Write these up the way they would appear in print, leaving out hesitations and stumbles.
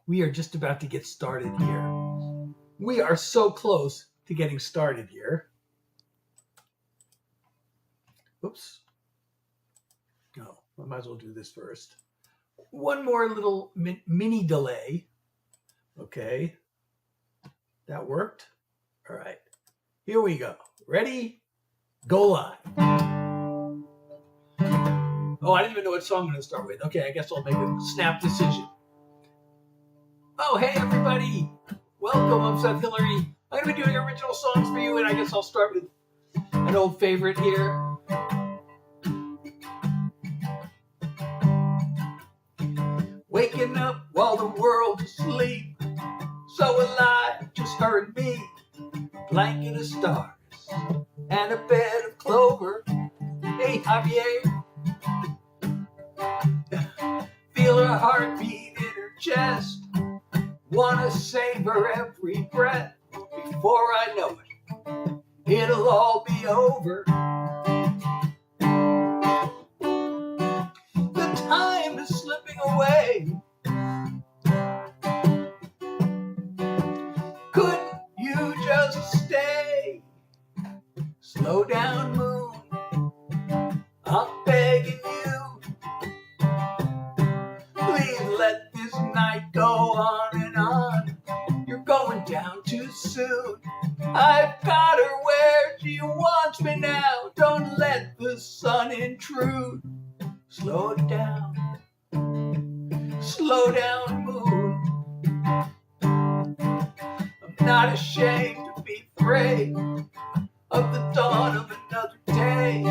We are just about to get started here. We are so close to getting started here. Oops. No, I might as well do this first. One more little mini delay. Okay. That worked. All right. Here we go. Ready? Go live. Oh, I didn't even know what song I'm going to start with. Okay, I guess I'll make a snap decision. Oh, hey, everybody. Welcome. I'm Seth Hillary. I'm going to be doing original songs for you, and I guess I'll start with an old favorite here. Waking up while the world's asleep, so alive, just her and me. Blanket of stars and a bed of clover. Hey, Javier. Feel her heartbeat in her chest. Wanna savor every breath. Before I know it, it'll all be over. The time is slipping away. Couldn't you just stay? Slow down, moon. I'm begging you. Please let this night go on and on. You're going down too soon. I've got her where she wants me now. Don't let the sun intrude. Slow down. Slow down, moon. I'm not ashamed to be afraid of the dawn of another day,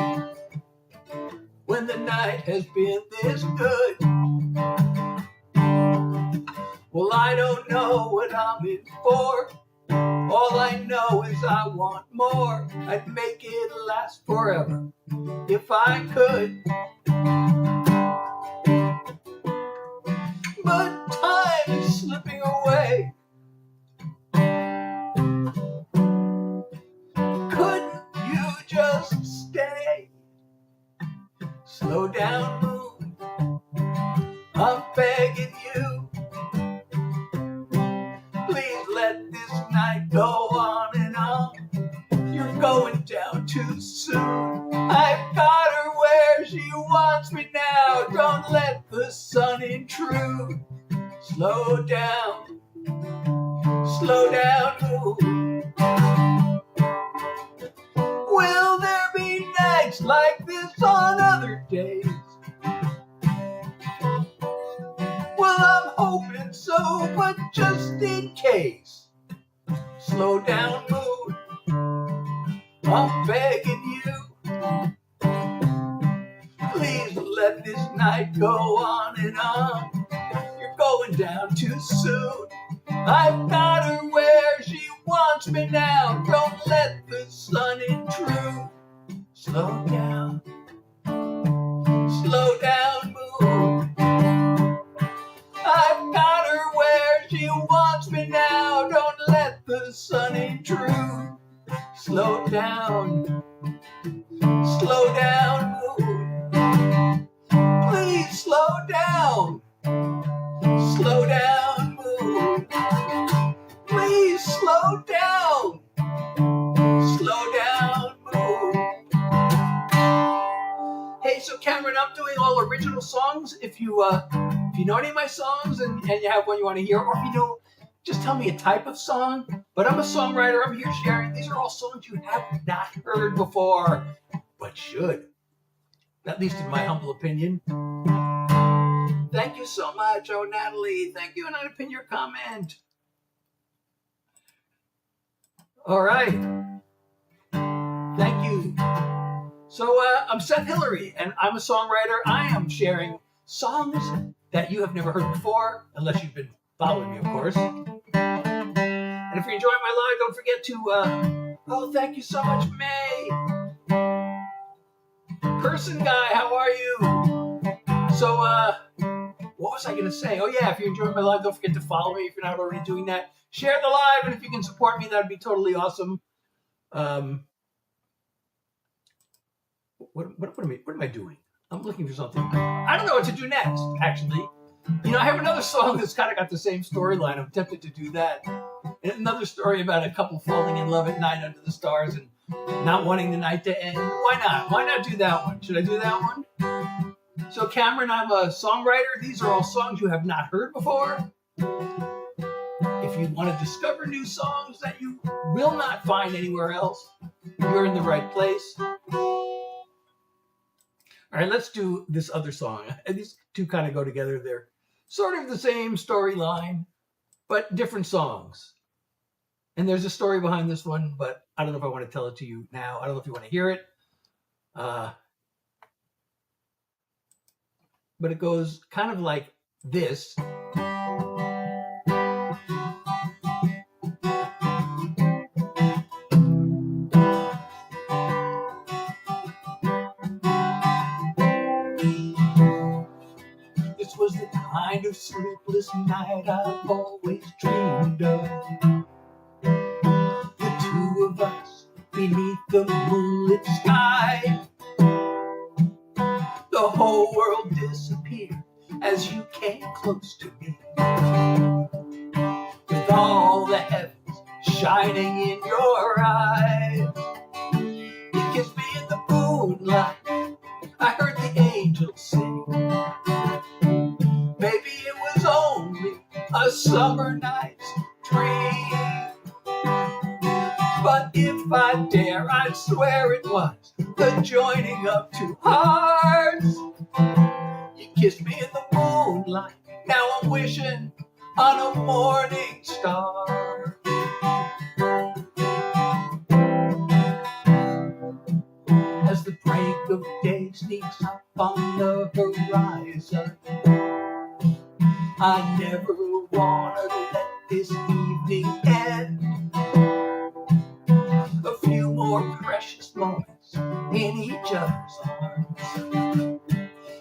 when the night has been this good. Well, I don't know what I'm in for. All I know is I want more. I'd make it last forever if I could. But time is slipping away. Couldn't you just stay? Slow down, moon. I'm begging you. Please let this night go on and on. You're going down too soon. I've got her where she wants me now. Don't let the sun intrude. Slow down. Slow down, moon. Will there be nights like this on other days? Well, I'm hoping so, but just in case. Slow down, moon. I'm begging you. Please let this night go on and on. You're going down too soon. I've got her where she wants me now. Don't let the sun intrude. Slow down. Slow down, moon. I've got her where she wants me now. Don't let the sun intrude. Slow down. Slow down, moon. Please slow down. Slow down, moon. Please slow down. Slow down, moon. Hey, so Cameron, I'm doing all original songs. If you know any of my songs and you have one you want to hear, or if you know, just tell me a type of song. But I'm a songwriter. I'm here sharing. These are all songs you have not heard before, but should. At least in my humble opinion. Thank you so much. Oh, Natalie, thank you. And I pin your comment. All right. Thank you. So I'm Seth Hillary, and I'm a songwriter. I am sharing songs that you have never heard before, unless you've been following me, of course. And if you're enjoying my live, don't forget to, oh, thank you so much, May. Person guy, how are you? So, what was I going to say? Oh, yeah, if you're enjoying my live, don't forget to follow me if you're not already doing that. Share the live, and if you can support me, that would be totally awesome. What am I doing? I'm looking for something. I don't know what to do next, actually. You know, I have another song that's kind of got the same storyline. I'm tempted to do that. And another story about a couple falling in love at night under the stars and not wanting the night to end. Why not? Why not do that one? Should I do that one? So Cameron, I'm a songwriter. These are all songs you have not heard before. If you want to discover new songs that you will not find anywhere else, you're in the right place. All right, let's do this other song. And these two kind of go together. They're sort of the same storyline, but different songs. And there's a story behind this one, but I don't know if I want to tell it to you now. I don't know if you want to hear it. But it goes kind of like this. This was the kind of sleepless night I've always dreamed of. The two of us beneath the moonlit sky. The whole world disappeared as you came close to me. With all the heavens shining in your eyes. You kissed me in the moonlight. I heard the angels sing. Maybe it was only a summer night's dream. But if I dare, I'd swear it was the joining of two hearts. You kissed me in the moonlight. Now I'm wishing on a morning star. As the break of day sneaks up on the horizon, I never wanna let this evening end. A few more precious moments in each other's arms,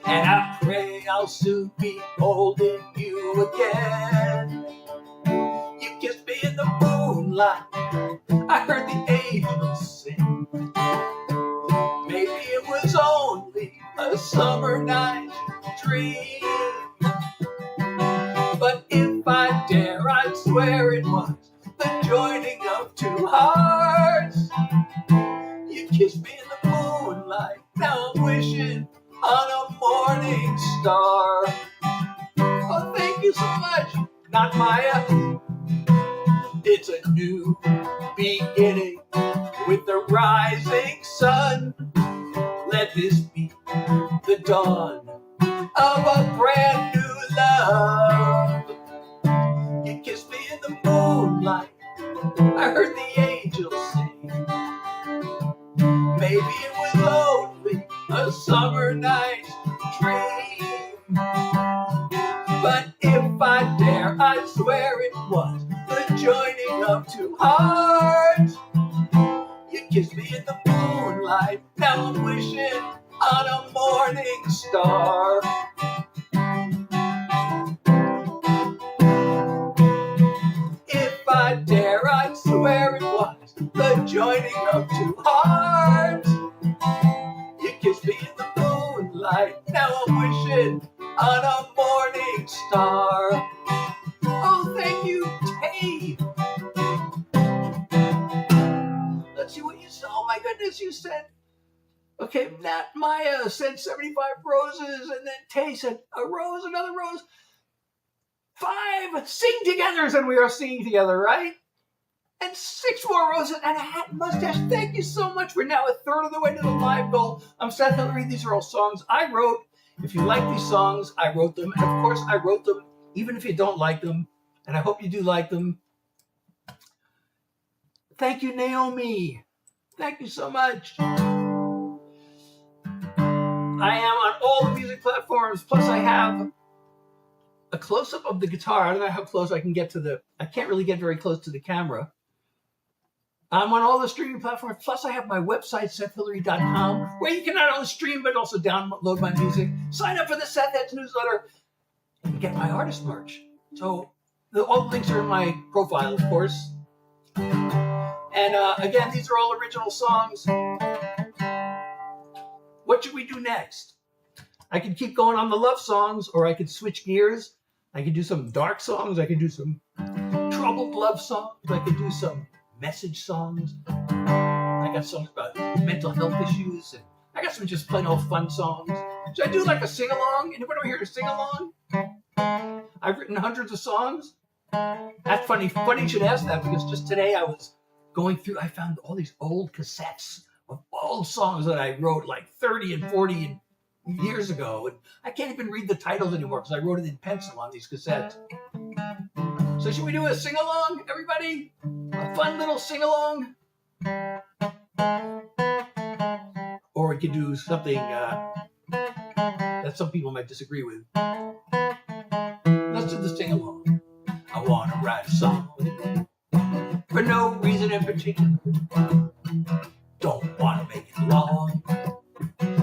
and I pray I'll soon be holding you again. You kissed me in the moonlight. I heard the angels sing. Maybe it was only a summer night dream. But if I dare, I'd swear it was the joining of two hearts. You kissed me in the moonlight. Now I'm wishing on a morning star. Oh, thank you so much. Not Maya. It's a new beginning with the rising sun. Let this be the dawn of a brand new love. You kissed me in the moonlight. I heard the angels sing. Maybe it was only a summer night's dream. But if I dare, I'd swear it was the joining of two hearts. You kissed me in the moonlight. Now I'm wishing on a morning star. If I dare, I'd swear it was the joining of two hearts. You kissed me in the moonlight. Now I'm wishing on a morning star. Oh, thank you, Tay. Let's see what you said. Oh my goodness, you said. Okay, Nat Maya said 75 roses, and then Tay said a rose, another rose. 5 sing-togethers, and we are singing together, right? And 6 more roses and a hat and mustache. Thank you so much. We're now a third of the way to the live goal. I'm Seth Hillary. These are all songs I wrote. If you like these songs, I wrote them. And of course, I wrote them even if you don't like them. And I hope you do like them. Thank you, Naomi. Thank you so much. I am on all the music platforms. Plus, I have a close-up of the guitar. I don't know how close I can get to I can't really get very close to the camera. I'm on all the streaming platforms. Plus, I have my website, SethHillary.com, where you can not only stream, but also download my music. Sign up for the Seth Heads newsletter and get my artist merch. So all the links are in my profile, of course. And again, these are all original songs. What should we do next? I could keep going on the love songs, or I could switch gears. I could do some dark songs. I could do some troubled love songs. I could do some message songs. I got songs about mental health issues, and I got some just plain old fun songs. Should I do like a sing-along? Anyone over here to sing along? I've written hundreds of songs. That's funny. Funny you should ask that, because just today I was going through, I found all these old cassettes of old songs that I wrote like 30 and 40 years ago. And I can't even read the titles anymore because I wrote it in pencil on these cassettes. So should we do a sing-along, everybody? A fun little sing-along? Or we could do something that some people might disagree with. Let's do the sing-along. I want to write a song for no reason in particular. Don't want to make it long.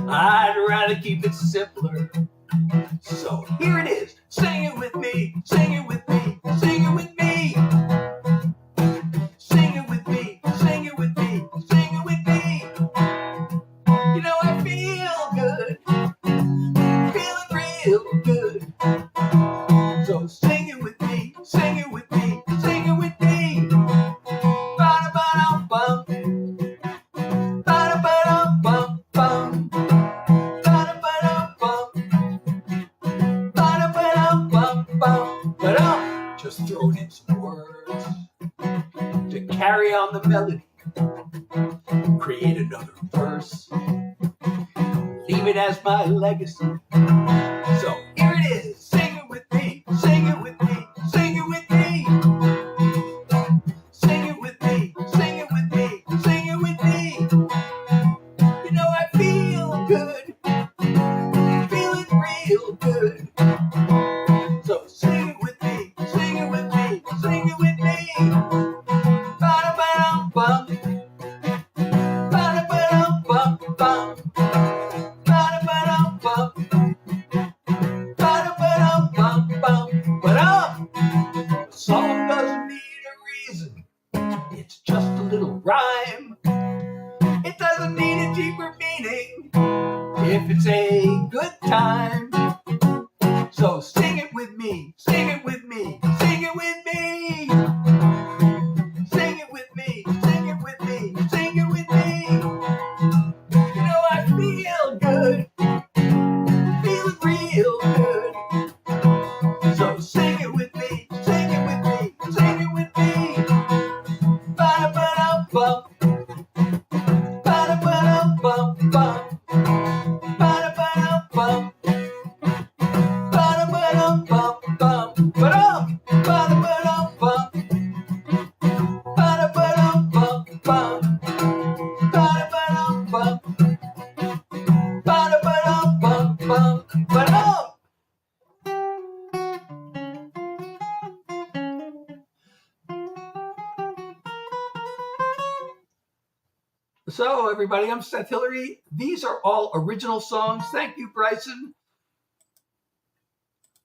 I'd rather keep it simpler. So here it is. Sing it with me. Sing it with me. Sing it with me. Sing it with me. Sing it with me. Sing it with me. You know I feel good. Feeling real good. So sing it with me. Sing it with me. Sing it with me. Ba-da-ba-dum-bum. Ba-da-ba-dum-bum-bum. Just throwing in some words to carry on the melody, create another verse, leave it as my legacy. So here it is, sing it with me, sing it with me, sing it with me, sing it with me, sing it with me, sing it with me. You know I feel good, feeling real good. So sing it with me, sing it with me, sing it with me. Ba-da-ba-dum-bum. Ba-da-ba-dum-bum-bum. Ba-da-ba-dum-bum. Ba-da-ba-dum-bum-bum. Ba-dum. A song doesn't need a reason. It's just a little rhyme. It doesn't need a deeper meaning if it's a good time. So sing it with me, sing it with me, sing it with me. Sing it with me, sing it with me, sing it with me. You know I feel good, feeling real good. So sing it with me, sing it with me, sing it with me. Ba-da-ba-dum-bum. Ba-da-ba-dum-bum-bum. Ba-da-ba-dum-bum. Ba-da-ba-dum-bum-bum. Ba-dum. Ba-da-ba-dum-bum. Ba-da-ba-dum-bum-bum. Ba-da-ba-dum-bum. Ba-da-ba-dum-bum-bum. Ba-dum. So everybody, I'm Seth Hillary. These are all original songs. Thank you, Bryson.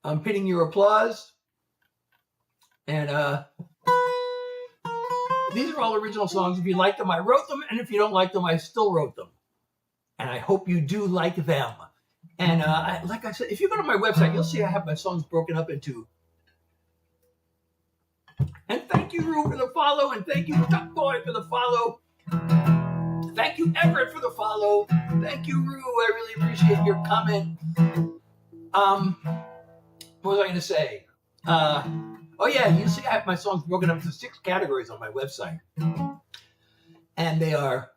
I'm pinning your applause. And these are all original songs. If you like them, I wrote them. And if you don't like them, I still wrote them. And I hope you do like them. And like I said, if you go to my website, you'll see I have my songs broken up into. And thank you, Rue, for the follow. And thank you, Duck Boy, for the follow. Thank you, Everett, for the follow. Thank you, Rue. I really appreciate your comment. What was I going to say? Oh, yeah, you see I have my songs broken up into 6 categories on my website. And they are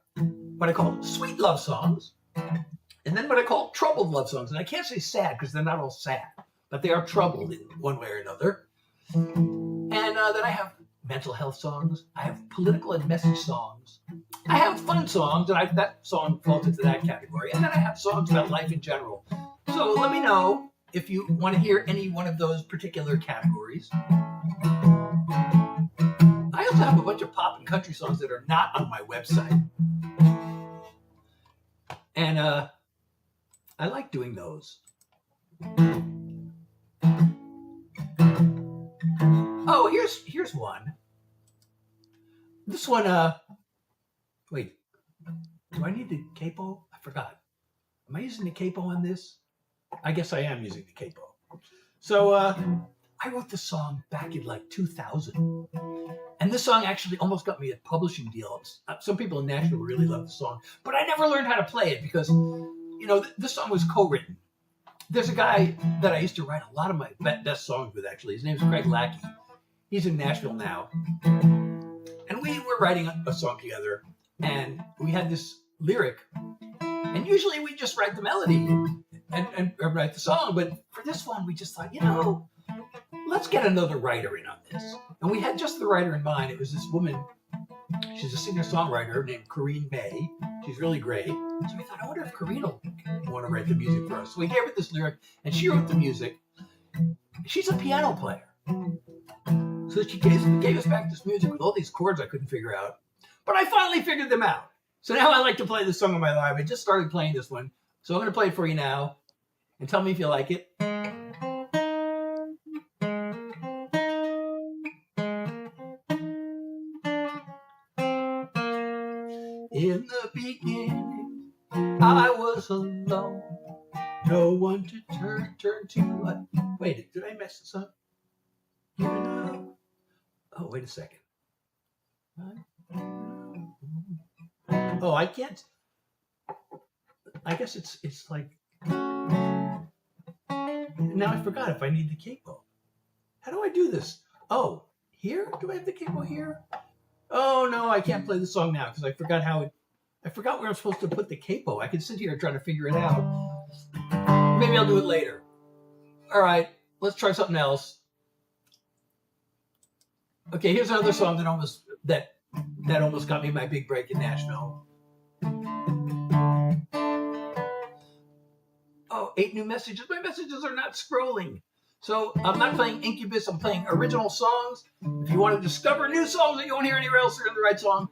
what I call sweet love songs, and then what I call troubled love songs. And I can't say sad because they're not all sad, but they are troubled in one way or another. And then I have mental health songs. I have political and message songs. I have fun songs, and that song falls into that category. And then I have songs about life in general. So let me know if you want to hear any one of those particular categories. I also have a bunch of pop and country songs that are not on my website. And I like doing those. Oh, here's one. This one, wait. Do I need the capo? I forgot. Am I using the capo on this? I guess I am using the capo. So I wrote this song back in like 2000. And this song actually almost got me a publishing deal. Some people in Nashville really love the song, but I never learned how to play it because, this song was co-written. There's a guy that I used to write a lot of my best songs with, actually. His name's Craig Lackey. He's in Nashville now. And we were writing a song together, and we had this lyric. And usually we just write the melody and write the song. But for this one, we just thought, let's get another writer in on this. And we had just the writer in mind. It was this woman. She's a singer-songwriter named Corinne May. She's really great. So we thought, I wonder if Corinne will want to write the music for us. So we gave her this lyric, and she wrote the music. She's a piano player. So she gave us back this music with all these chords I couldn't figure out. But I finally figured them out. So now I like to play this song on my live. I just started playing this one. So I'm going to play it for you now. And tell me if you like it. In the beginning, I was alone. No one to turn to. Wait, did I mess this up? Oh, wait a second. Oh, I can't. I guess it's like. Now I forgot if I need the capo. How do I do this? Oh, here? Do I have the capo here? Oh no, I can't play the song now because I forgot where I'm supposed to put the capo. I can sit here trying to figure it out. Maybe I'll do it later. All right, let's try something else. Okay, here's another song that almost got me my big break in Nashville. Oh, 8 new messages. My messages are not scrolling. So I'm not playing Incubus, I'm playing original songs. If you want to discover new songs that you won't hear anywhere else, you're in the right song.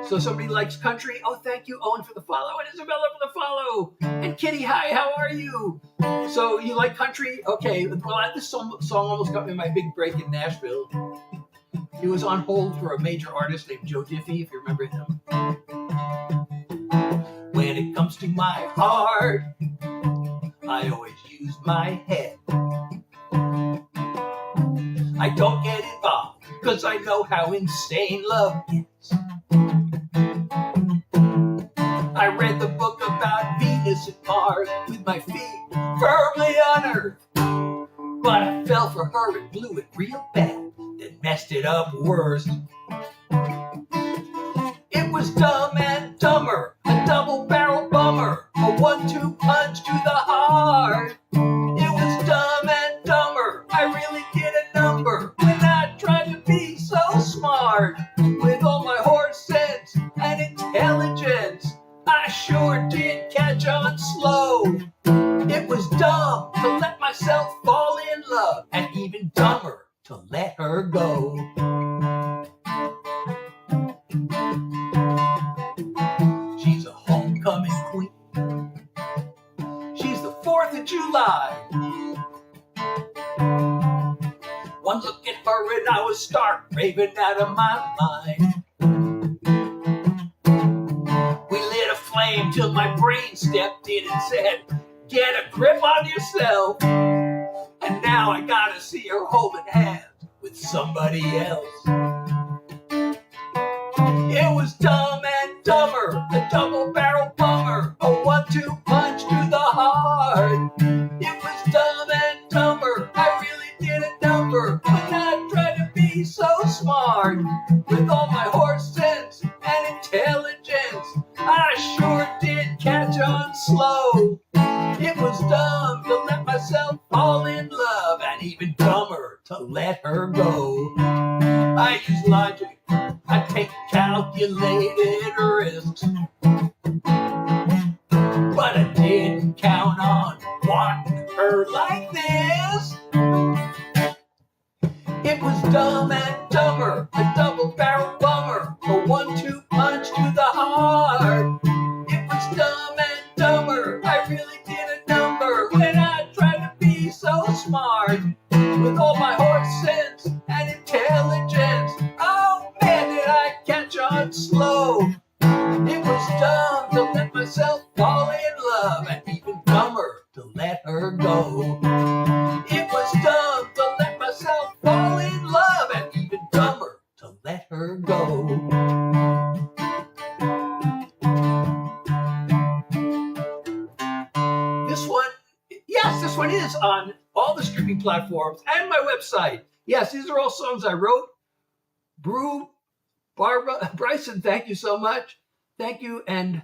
So somebody likes country. Oh, thank you, Owen, for the follow, and Isabella for the follow. And Kitty, hi, how are you? So you like country? Okay, well, this song almost got me my big break in Nashville. He was on hold for a major artist named Joe Diffie, if you remember him. When it comes to my heart, I always use my head. I don't get involved, cause I know how insane love gets. I read the book about Venus and Mars with my feet firmly on Earth. But I fell for her and blew it real bad, then messed it up worse. It was Dumb and Dumber, a double-barrel bummer, a 1-2 punch to the heart. It was Dumb and Dumber, I really did a number when I tried to be so smart. With all my horse sense and intelligence, I sure did catch on slow. It was dumb to let myself fall in love, and even dumber to let her go. She's a homecoming queen. She's the 4th of July. One look at her and I was stark raving out of my mind. We lit a flame till my brain stepped in and said, get a grip on yourself. And now I gotta see her holding hands with somebody else. It was Dumb and Dumber, a double-barrel bummer, a 1-2 punch to the heart. It was Dumb and Dumber, I really did a number when I tried to be so smart. With all my horse sense and intelligence, I sure did catch on slow. It was dumb to let myself fall in love, and even dumber to let her go. I use logic, I take calculated risks, but I didn't count on wanting her like this. It was Dumb and Dumber, a double-barrel bummer, a 1-2 punch to the heart. It was Dumb and Dumber, I really did a number when I tried to be so smart. With all my horse sense and intelligence, oh man, did I catch on slow. It was dumb to let myself fall in love, and even dumber to let her go. on all the streaming platforms and my website. Yes, these are all songs I wrote. Brew, Barbara, Bryson, thank you so much. Thank you. And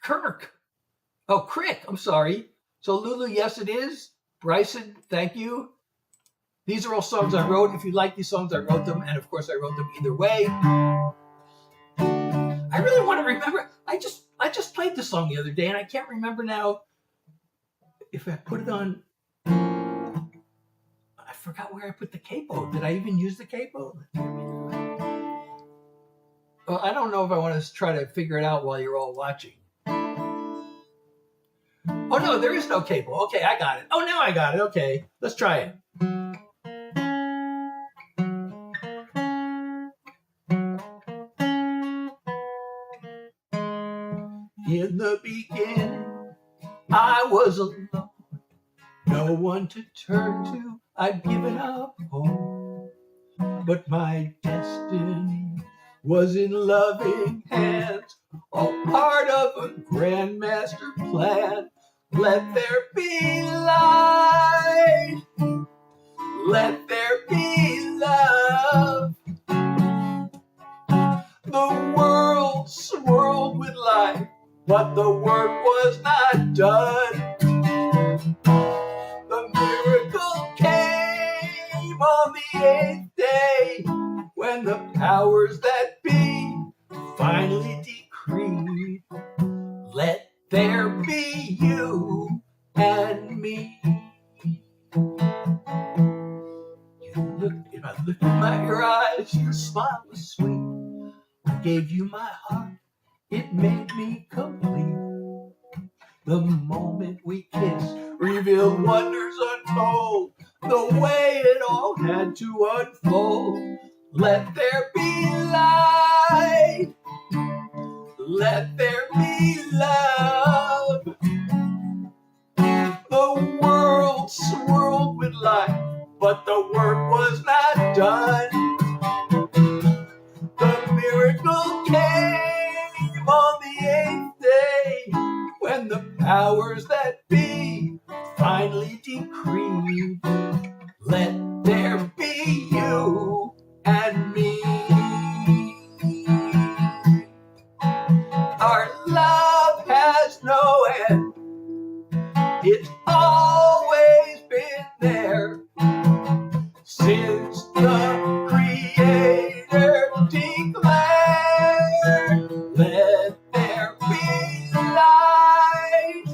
Crick, I'm sorry. So Lulu, yes, it is. Bryson, thank you. These are all songs I wrote. If you like these songs, I wrote them. And of course, I wrote them either way. I really want to remember. I just played this song the other day, and I can't remember now if I put it on. I forgot where I put the capo. Did I even use the capo? Well, I don't know if I want to try to figure it out while you're all watching. Oh, no, there is no capo. Okay, I got it. Oh, now I got it. Okay, let's try it. In the beginning, I was alone. No one to turn to. I'd given up hope. But my destiny was in loving hands, all part of a grand master plan. Let there be light. Let there be love. The world swirled with life, but the work was not done. The miracle came on the 8th day, when the powers that be finally decreed, let there be you and me. If I looked in your eyes, your smile was sweet. I gave you my heart, it made me complete. The moment we kissed revealed wonders untold, the way it all had to unfold. Let there be light. Let there be love. The world swirled with life, but the work was not done. The miracle came on the 8th day, when the powers that be finally decreed, let there be you and me. Our love has no end. It's always been there since the Creator declared, let there be light,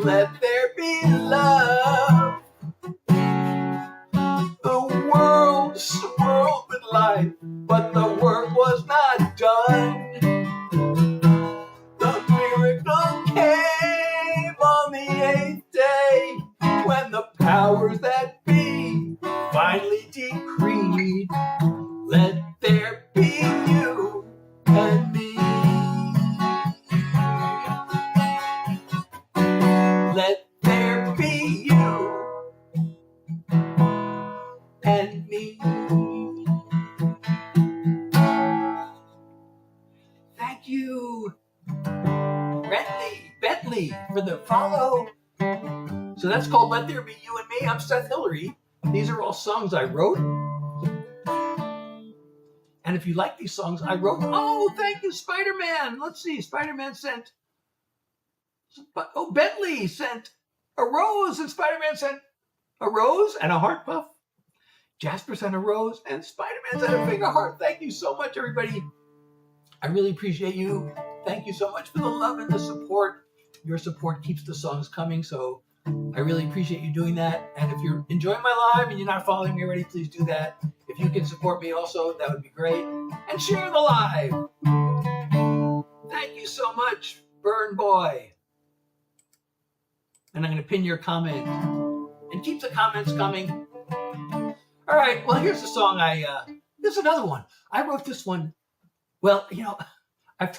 let there be love. The world swirled with life, but the work was not done. The miracle came on the 8th day, when the powers that be finally decreed, let there be you and me. Let there be you and me. Thank you, Bentley, for the follow. So that's called Let There Be You and Me. I'm Seth Hillary. These are all songs I wrote. And if you like these songs I wrote, oh, thank you, Spider-Man. Let's see, Spider-Man sent, Bentley sent a rose, and Spider-Man sent a rose and a heart puff. Jasper sent a rose, and Spider-Man sent a finger heart. Thank you so much, everybody. I really appreciate you. Thank you so much for the love and the support. Your support keeps the songs coming, so I really appreciate you doing that. And if you're enjoying my live and you're not following me already, please do that. If you can support me also, that would be great. And share the live. Thank you so much, Burn Boy. And I'm going to pin your comment. And keep the comments coming. All right, well, here's a song here's another one. I wrote this one. Well, you know, I've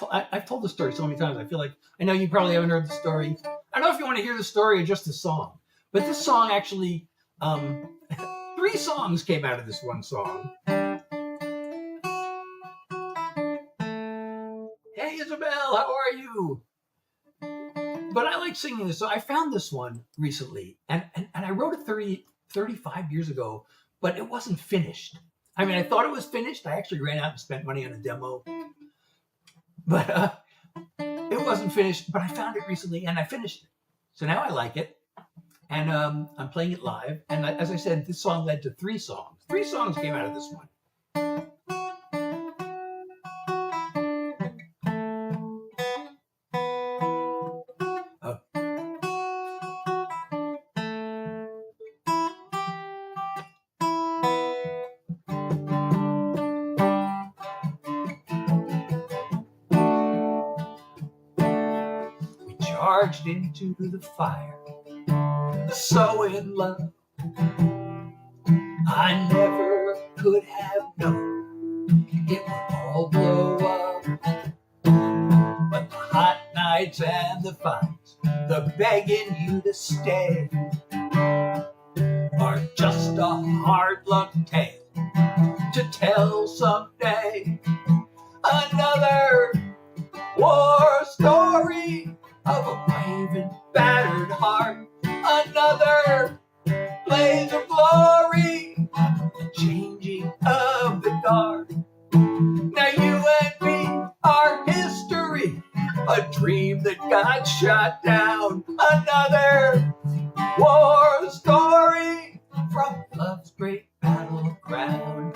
told the story so many times. I feel like, I know you probably haven't heard the story. I don't know if you want to hear the story or just the song. But this song actually, 3 songs came out of this one song. Hey, Isabel, how are you? But I like singing this song. I found this one recently, and I wrote it 35 years ago, but it wasn't finished. I mean, I thought it was finished. I actually ran out and spent money on a demo, but it wasn't finished. But I found it recently, and I finished it. So now I like it, and I'm playing it live. And as I said, this song led to 3 songs. 3 songs came out of this one. Charged into the fire, so in love, I never could have known it would all blow up. But the hot nights and the fights, the begging you to stay, are just a hard luck tale to tell someday. Another war story of a brave and battered heart, another blaze of glory, the changing of the guard. Now you and me are history, a dream that got shot down, another war story from love's great battleground.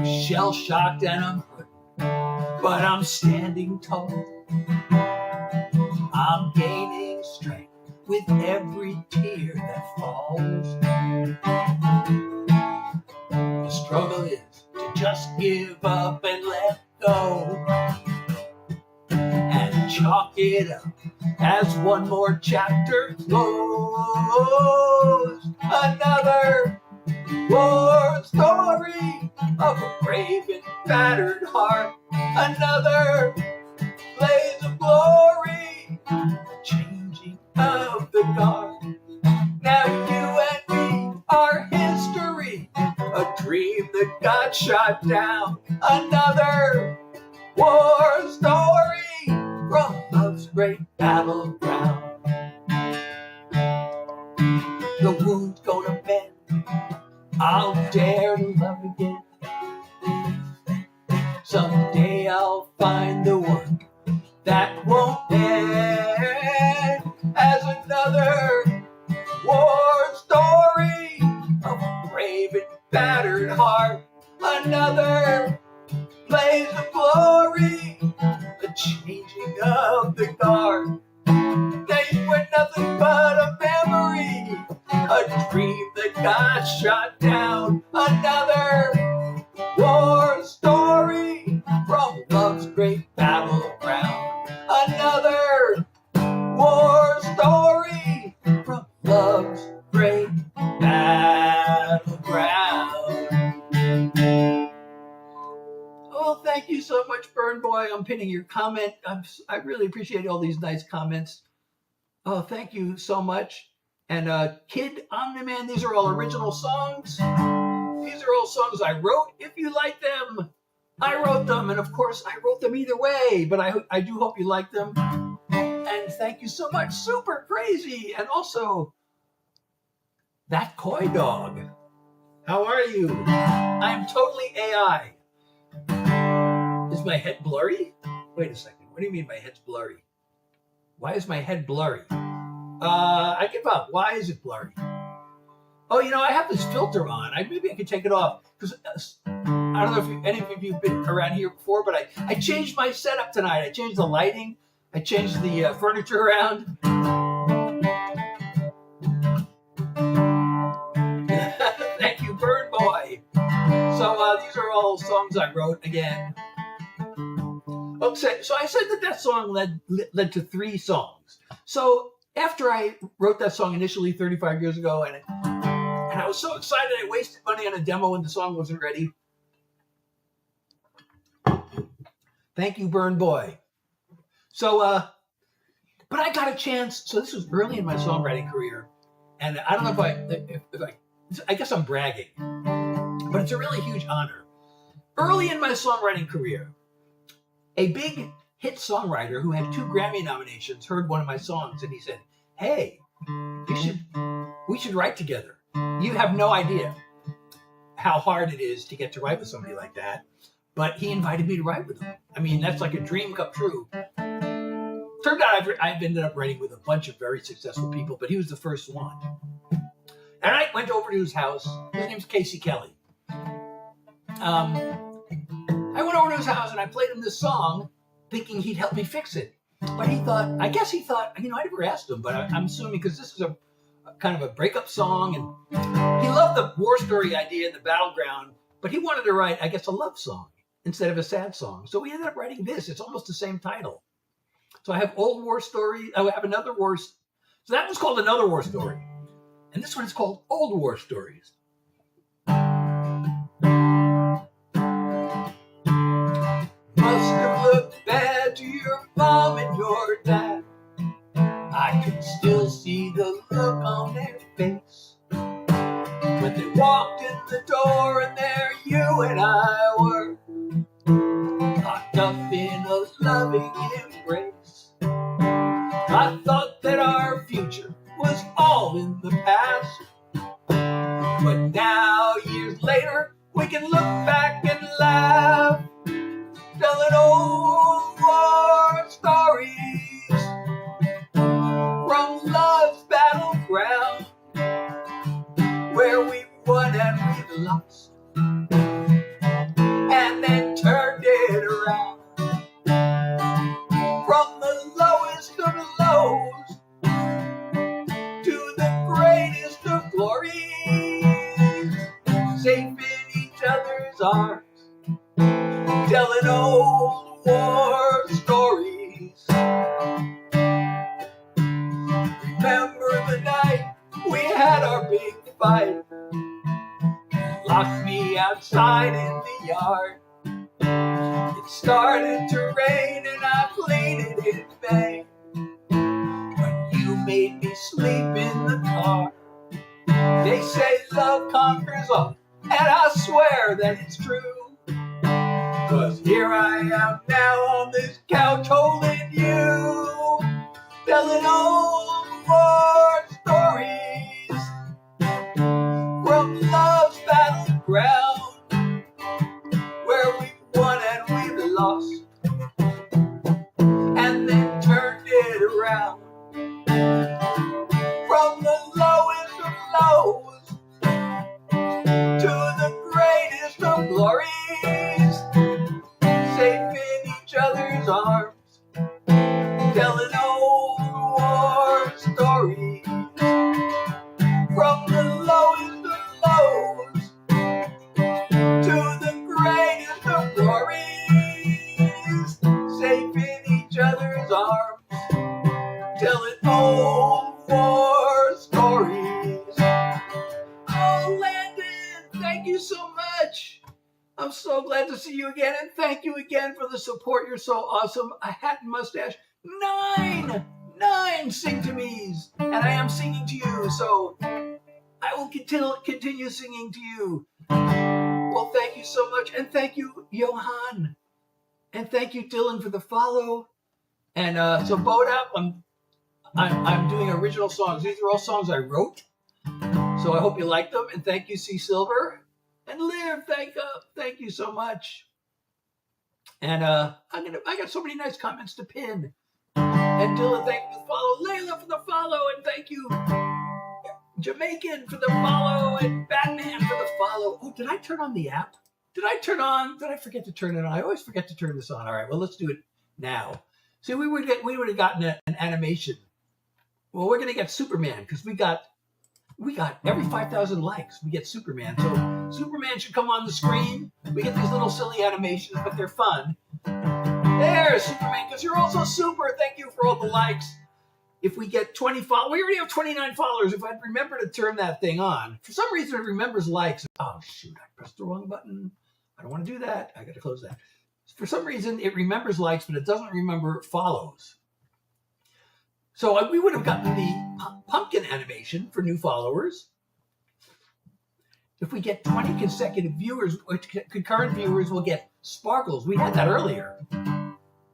Shell-shocked and I'm hurt, but I'm standing tall. I'm gaining strength with every tear that falls. The struggle is to just give up and let go, and chalk it up as one more chapter closed. Another war story of a brave and battered heart, another blaze of glory, the changing of the guard. Now you and me are history, a dream that got shot down, another war story from love's great battleground. The wound's gonna mend, I'll dare to love again. Someday I'll find the one that won't end. As another war story of a brave and battered heart, another blaze of glory, the changing of the guard. They were nothing but a memory, a dream that got shot down, another war story from love's great battleground, another war story from love's great battleground. Oh, thank you so much, Burn Boy. I'm pinning your comment. I really appreciate all these nice comments. Oh, thank you so much. And Kid Omni-Man, these are all original songs. These are all songs I wrote. If you like them, I wrote them. And of course, I wrote them either way. But I do hope you like them. And thank you so much, Super Crazy. And also, That Coy Dog. How are you? I'm totally AI. Is my head blurry? Wait a second. What do you mean my head's blurry? Why is my head blurry? I give up. Why is it blurry? Oh, you know, I have this filter on. Maybe I could take it off. Because I don't know if any of you have been around here before, but I changed my setup tonight. I changed the lighting. I changed the furniture around. Thank you, Bird Boy. So these are all songs I wrote again. Okay, so I said that song led to 3 songs. So after I wrote that song initially 35 years ago, and I was so excited I wasted money on a demo when the song wasn't ready. Thank you, Burn Boy. So, but I got a chance. So this was early in my songwriting career, And I don't know I guess I'm bragging, but it's a really huge honor. Early in my songwriting career, a big hit songwriter who had 2 Grammy nominations heard one of my songs and he said, "Hey, we should write together. You have no idea how hard it is to get to write with somebody like that." But he invited me to write with him. I mean, that's like a dream come true. Turned out I've ended up writing with a bunch of very successful people, but he was the first one. And I went over to his house. His name's Casey Kelly. I went over to his house and I played him this song thinking he'd help me fix it. But I guess he thought, I never asked him, but I'm assuming because this is a kind of a breakup song and he loved the war story idea in the battleground, but he wanted to write, I guess, a love song instead of a sad song. So we ended up writing this. It's almost the same title. So I have Old War Story. I have Another War. So that was called Another War Story. And this one is called Old War Stories. Must have looked bad to your mom and your dad. I can still see the look on their face when they walked in the door, and there you and I were, locked up in a loving embrace. I thought that our future was all in the past, but now, years later, we can look back and laugh, telling old war stories from love's battleground, where we won and we lost, and then turned it around. From the lowest of lows to the greatest of glories, safe in each other's arms, telling old war stories. Remember the night we had our big fight, locked me outside in the yard. It started to rain and I pleaded in vain, but you made me sleep in the car. They say love conquers all, and I swear that it's true, 'cause here I am now on this couch holding you, telling old war stories from love's battleground, where we won and we lost, and then turned it around. From the lowest of lows to the greatest of glories, safe in each other's arms, telling old war stories. From the lowest of lows to the greatest of glories, safe in each other's arms, telling old war stories. Oh, Landon, thank you so much. I'm so glad to see you again, and thank you again for the support. You're so awesome. A hat and mustache. 9 sing to me's, and I am singing to you, so I will continue singing to you. Well, thank you so much, and thank you, Johan, and thank you, Dylan, for the follow. And so Boda, I'm doing original songs. These are all songs I wrote, so I hope you like them. And thank you, C Silver. And Liv, thank you so much. And I got so many nice comments to pin. And Dylan, thank you for the follow. Layla for the follow, and thank you, Jamaican, for the follow, and Batman for the follow. Oh, did I turn on the app? Did I forget to turn it on? I always forget to turn this on. All right, well, let's do it now. See, we would have gotten an animation. Well, we're gonna get Superman because we got every 5,000 likes, we get Superman. So Superman should come on the screen. We get these little silly animations, but they're fun. There's Superman, because you're also super. Thank you for all the likes. If we get 20 followers, we already have 29 followers. If I'd remember to turn that thing on. For some reason, it remembers likes. Oh, shoot, I pressed the wrong button. I don't want to do that. I got to close that. For some reason, it remembers likes, but it doesn't remember follows. So we would have gotten the pumpkin animation for new followers. If we get 20 consecutive viewers, or concurrent viewers, we'll get sparkles. We had that earlier.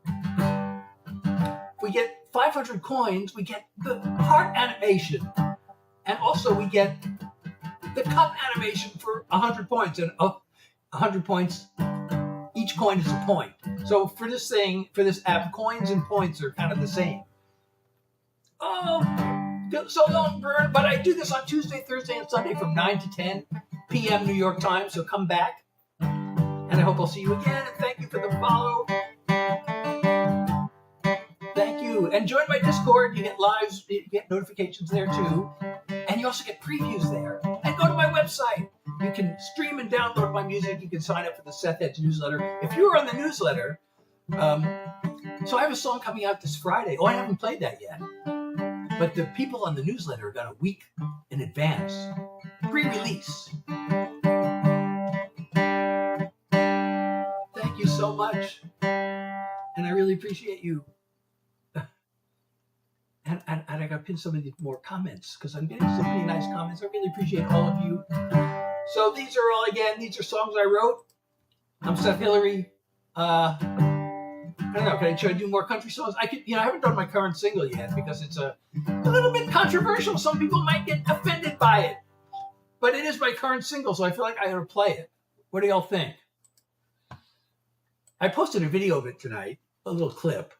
If we get 500 coins, we get the heart animation. And also we get the cup animation for 100 points. And 100 points, each coin is a point. So for this app, coins and points are kind of the same. So long, Vern, but I do this on Tuesday, Thursday, and Sunday from 9 to 10 p.m. New York time, so come back. And I hope I'll see you again, and thank you for the follow. Thank you. And join my Discord. You get lives, you get notifications there too. And you also get previews there. And go to my website. You can stream and download my music. You can sign up for the Seth Edge newsletter. If you are on the newsletter, so I have a song coming out this Friday. Oh, I haven't played that yet. But the people on the newsletter got a week in advance. Pre-release. Thank you so much. And I really appreciate you. And I got to pin some of the more comments because I'm getting some pretty nice comments. I really appreciate all of you. So these are songs I wrote. I'm Seth Hillary. I don't know. Can I try to do more country songs? I haven't done my current single yet because it's a little bit controversial. Some people might get offended by it, but it is my current single, so I feel like I ought to play it. What do y'all think? I posted a video of it tonight, a little clip.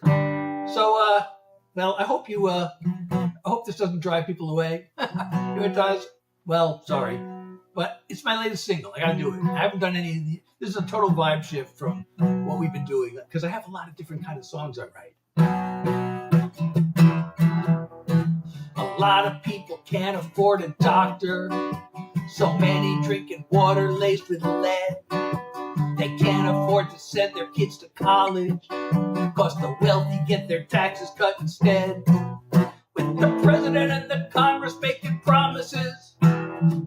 So, well, I hope this doesn't drive people away. If it does, well, sorry. But it's my latest single. I gotta do it. I haven't done any of the. This is a total vibe shift from what we've been doing because I have a lot of different kind of songs I write. A lot of people can't afford a doctor. So many drinking water laced with lead. They can't afford to send their kids to college. Cause the wealthy get their taxes cut instead. With the president and the Congress making promises,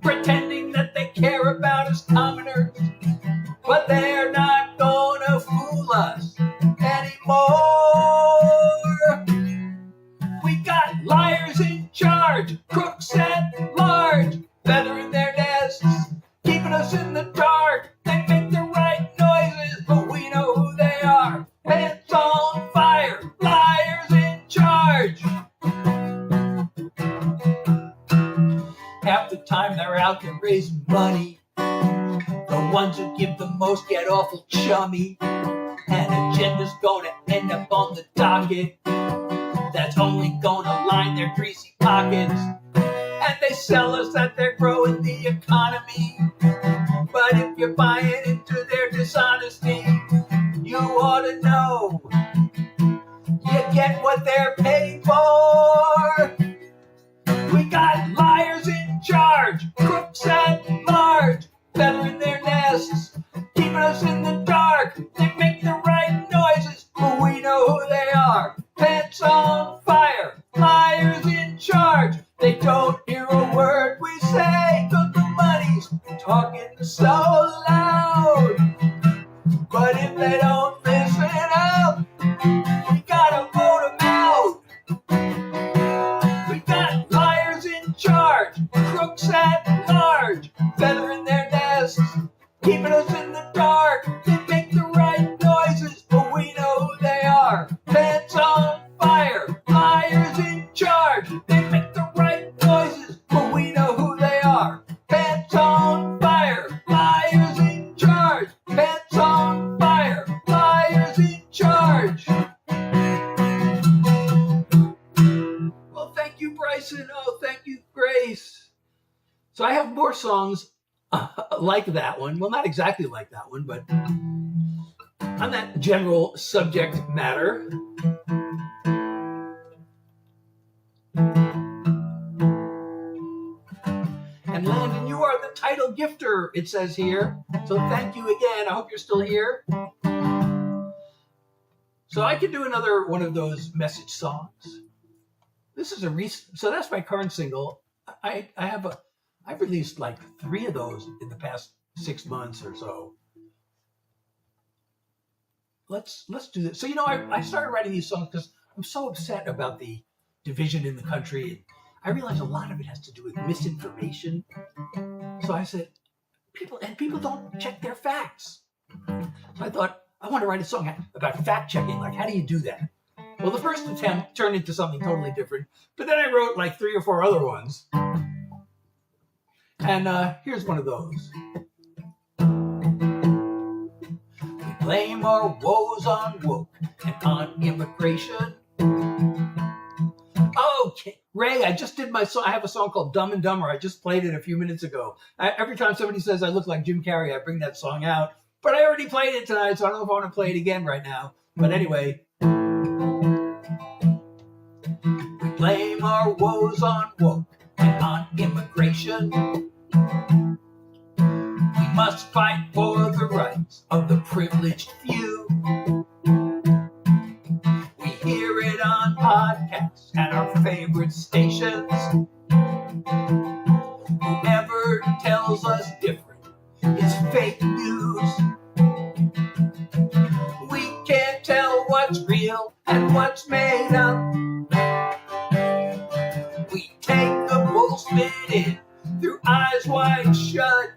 pretending that they care about us commoners, but they're not gonna fool us anymore. We got liars in charge, crooks at large, feathering their nests, keeping us in the dark. They make the right noises, but we know who they are. Pants on fire, liars in charge. Half the time they're out there raising money. The ones who give the most get awful chummy. An agenda's gonna end up on the docket that's only gonna line their greasy pockets. And they sell us that they're growing the economy. But if you're buying into their dishonesty, you ought to know you get what they're paid for. We got liars in charge, crooks at large, feathering their nests, keeping us in the dark. They make the right noises, but we know who they are. Pants on fire, liars in charge. They don't hear a word we say, cause the money's talking so loud. But if they don't listen up, we gotta vote them out. We got liars in charge, crooks at large, feathering their nests, keeping us in the dark. They make the right noises, but we know who they are. Pants on fire, liars in charge. They make the right noises, but we know who they are. Pants on fire, liars in charge. Pants on fire, liars in charge. Well, thank you, Bryson. Oh, thank you, Grace. So I have more songs like that one. Well, not exactly like that one, but on that general subject matter. And Landon, you are the title gifter, it says here. So thank you again. I hope you're still here. So I could do another one of those message songs. This is a recent, so that's my current single. I've released like 3 of those in the past 6 months or so. Let's do this. So, I started writing these songs because I'm so upset about the division in the country. And I realized a lot of it has to do with misinformation. So I said, people don't check their facts. So I thought, I want to write a song about fact checking. Like, how do you do that? Well, the first attempt turned into something totally different, but then I wrote like 3 or 4 other ones. And here's one of those. We blame our woes on woke and on immigration. Okay, Ray, I just did my song. I have a song called Dumb and Dumber. I just played it a few minutes ago. Every time somebody says I look like Jim Carrey, I bring that song out. But I already played it tonight, so I don't know if I want to play it again right now. But anyway, we blame our woes on woke and on immigration. We must fight for the rights of the privileged few. We hear it on podcasts and our favorite stations. Whoever tells us different is fake news. We can't tell what's real and what's made up. We take the bullshit in through eyes wide shut.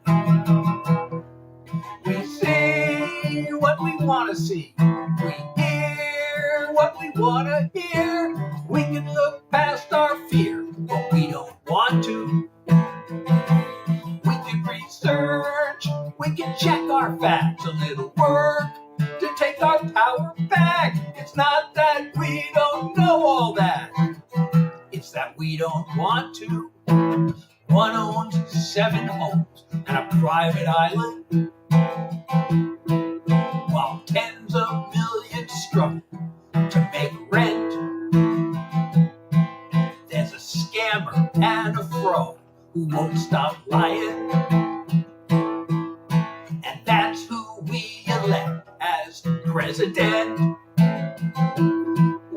We see what we want to see. We hear what we want to hear. We can look past our fear, but we don't want to. We can research. We can check our facts. A little work to take our power back. It's not that we don't know all that. It's that we don't want to. One owns 7 homes and a private island, while tens of millions struggle to make rent. There's a scammer and a fraud who won't stop lying. And that's who we elect as president.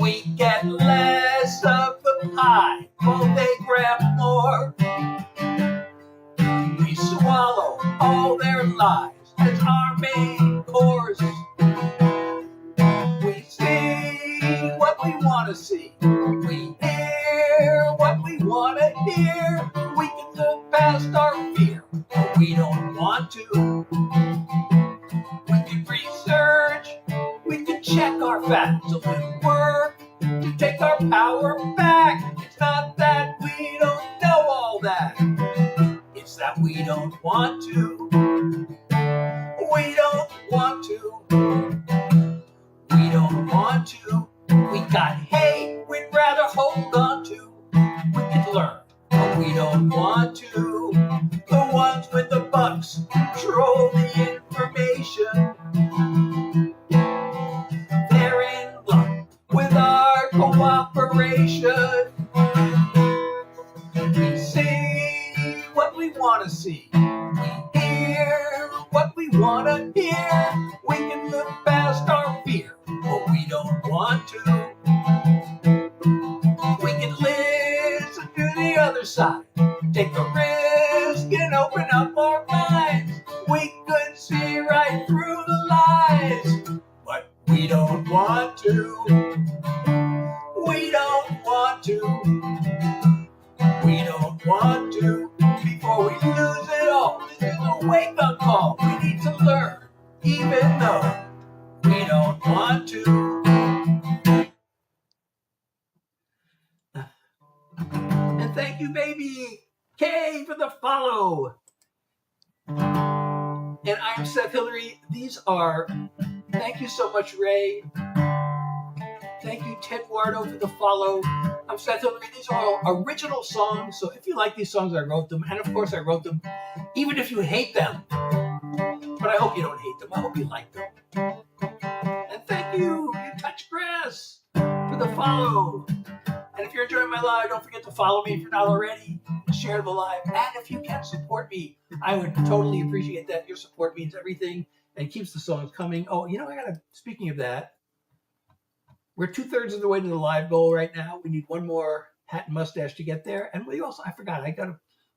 We get less of the pie while they grab more. We swallow all their lies as our main course. We see what we want to see. We hear what we want to hear. We can look past our fear, but we don't want to. We can research. We can check our facts. A little work to take our power back. It's not that we don't know all that. It's that we don't want to. We don't want to. We don't want to. We got hate we'd rather hold on to. We could learn, but we don't want to. The ones with the bucks control the information. They're in luck with our cooperation. We see what we want to see. We hear what we want to hear. We can look past our fear, but we don't want to. We can listen to the other side, take a risk and open up our minds. We could see right through the lies, but we don't want to. We don't want to. We don't want to. Before we lose it all, this is a wake-up call. We need to learn, even though we don't want to. And thank you, baby K, for the follow. And I'm Seth Hillary. These are, thank you so much, Ray. Thank you, Ted Wardo, for the follow. I'm Seth Hillary. These are all original songs. So if you like these songs, I wrote them. And of course, I wrote them even if you hate them. But I hope you don't hate them. I hope you like them. And thank you, You Touch Grass, for the follow. And if you're enjoying my live, don't forget to follow me if you're not already. Share the live. And if you can support me, I would totally appreciate that. Your support means everything and keeps the songs coming. Oh, speaking of that, we're 2/3 of the way to the live goal right now. We need one more hat and mustache to get there. And we also, I forgot, I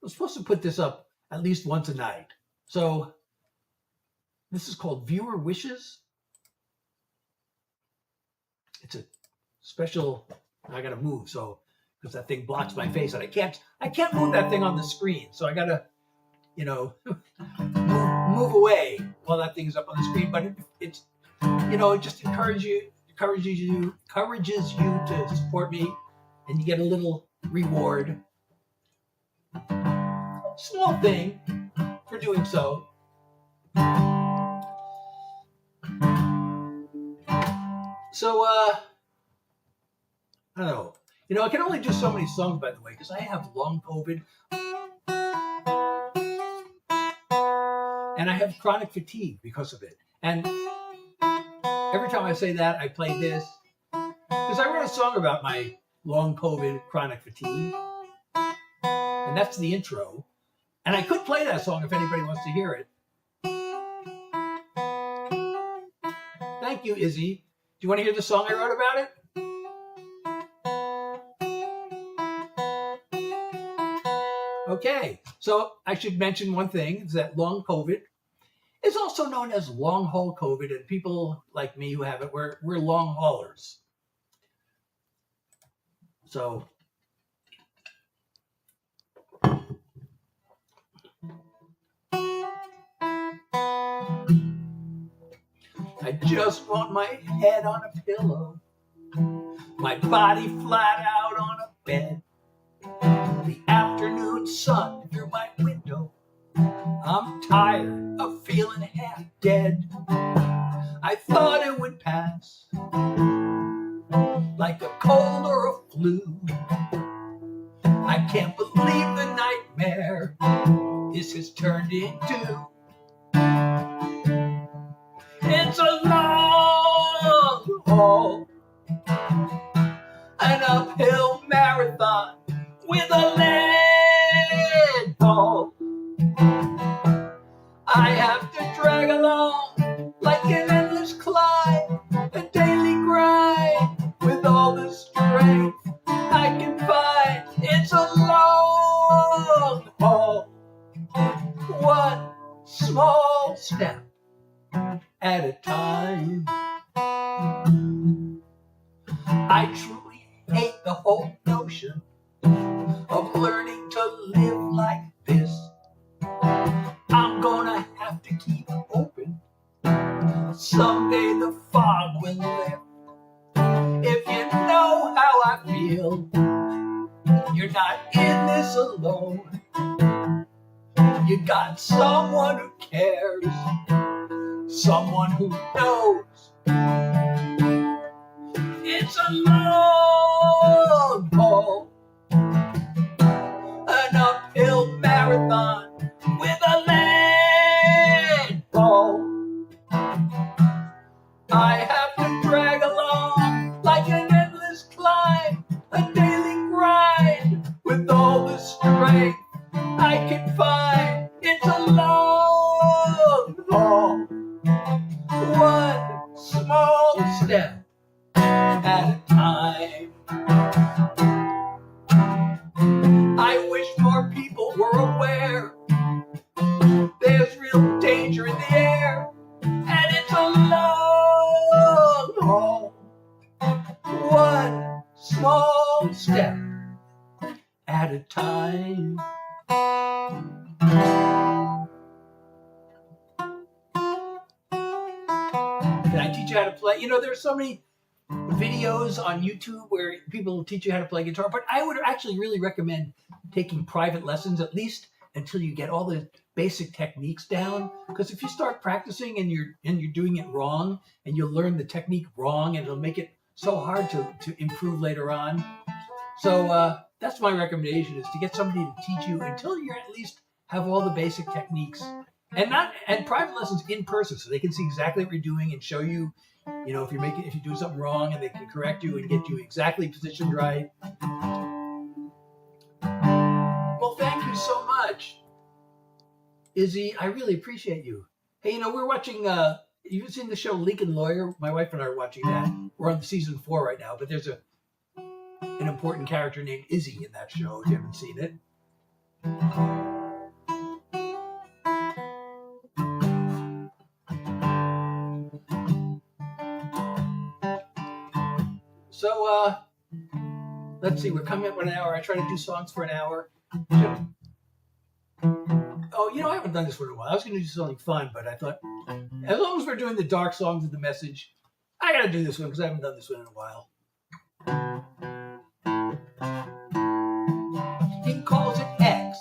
was supposed to put this up at least once a night. So this is called Viewer Wishes. It's a special, I got to move. So because that thing blocks my face, and I can't move that thing on the screen. So I gotta, you know, move away while that thing's up on the screen. But it's, you know, it just encourages you to support me, and you get a little reward, small thing, for doing so. So I don't know. You know, I can only do so many songs, by the way, because I have long COVID. And I have chronic fatigue because of it. And every time I say that, I play this. Because I wrote a song about my long COVID chronic fatigue. And that's the intro. And I could play that song if anybody wants to hear it. Thank you, Izzy. Do you want to hear the song I wrote about it? Okay, so I should mention one thing, is that long COVID is also known as long haul COVID, and people like me who have it, we're long haulers. So I just want my head on a pillow, my body flat out on a bed, the afternoon sun through my window. I'm tired of feeling half dead. I thought it would pass like a cold or a flu. I can't believe the nightmare this has turned into. It's a long haul, an uphill marathon with a lead ball. I have to drag along like an endless climb, a daily grind with all the strength I can find. It's a long haul, one small step at a time. I truly hate the whole notion of learning to live like this. I'm gonna have to keep open. Someday the fog will lift. If you know how I feel, you're not in this alone. You got someone who cares, someone who knows. It's a long haul, an uphill marathon with a lead ball. I have to drag along like an endless climb, a daily grind with all the strength I can find. It's a long haul, one small step at a time. I wish more people were aware there's real danger in the air, and it's a long haul, one small step at a time. Can I teach you how to play? You know, there's so many videos on YouTube where people teach you how to play guitar, but I would actually really recommend taking private lessons, at least until you get all the basic techniques down. Because if you start practicing and you're doing it wrong, and you'll learn the technique wrong, and it'll make it so hard to improve later on. So that's my recommendation, is to get somebody to teach you until you at least have all the basic techniques, and private lessons in person, so they can see exactly what you're doing and show you, you know, if you're doing something wrong, and they can correct you and get you exactly positioned right. Well, thank you so much, Izzy. I really appreciate you. Hey, you know, we're watching, you've seen the show Lincoln Lawyer? My wife and I are watching that. We're on season 4 right now, but there's an important character named Izzy in that show, if you haven't seen it. So, Let's see, we're coming up on an hour. I try to do songs for an hour. Oh, I haven't done this for a while. I was going to do something fun, but I thought, as long as we're doing the dark songs with the message, I got to do this one because I haven't done this one in a while. He calls it X.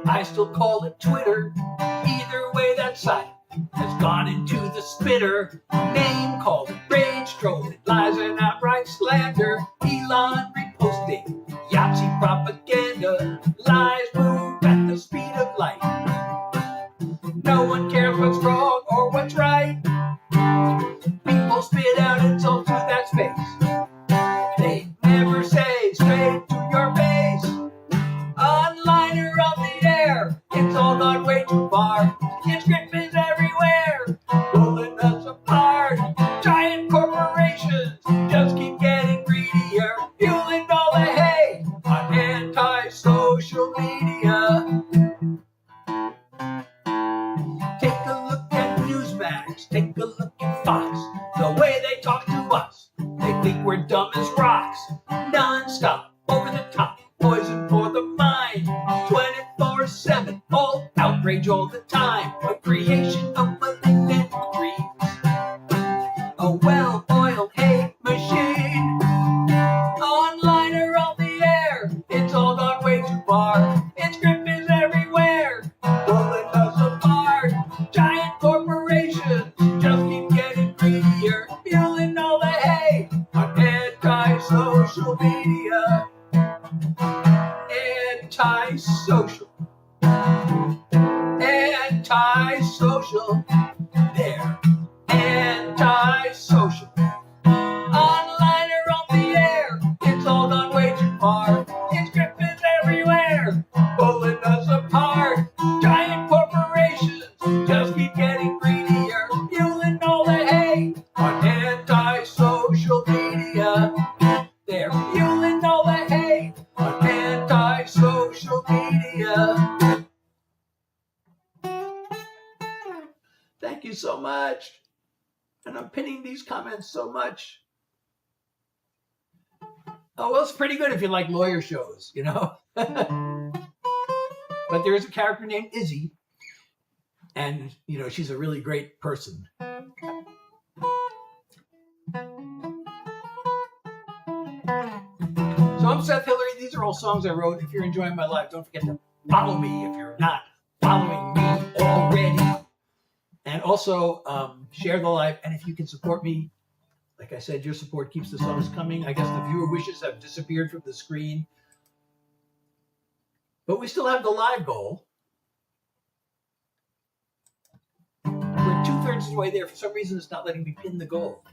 I still call it Twitter. Either way, that site has gone into the spitter. Name called it rage, troll it, lies and outright slander. Elon reposting Yahtzee propaganda. Lies move at the speed of light. No one cares what's wrong or what's right. People spit out insults to that space. They never say straight to your face. Online or on the air, it's all gone way too far. Its grip is everywhere, pulling us apart. Giant corporations just keep getting greedier, fueling all the hate on anti-social media. Take a look at Newsmax, take a look at Fox. The way they talk to us, they think we're dumb as rocks. Non-stop, over the top, poison for the mind. 24/7, all outrage all the time. A creation of malignant dreams. A well-oiled hate machine. Online or on the air, it's all gone way too far. Its grip is everywhere, pulling us apart. Giant corporations just keep getting greedier, fueling all the hate on anti-social media. Anti-social. Anti-social. They're anti-social. Online or on the air, it's all gone way too far. Its grip is everywhere, pulling us apart. Giant corporations just keep getting greedier, fueling all the hate on anti-social media. They're fueling all the hate on anti-social media. Thank you so much. And I'm pinning these comments so much. Oh, well, it's pretty good if you like lawyer shows, But there is a character named Izzy. And, she's a really great person. So I'm Seth Hillary. These are all songs I wrote. If you're enjoying my life, don't forget to follow me if you're not following me already. And also share the live. And if you can support me, like I said, your support keeps the songs coming. I guess the viewer wishes have disappeared from the screen. But we still have the live goal. We're 2/3 of the way there. For some reason, it's not letting me pin the goal.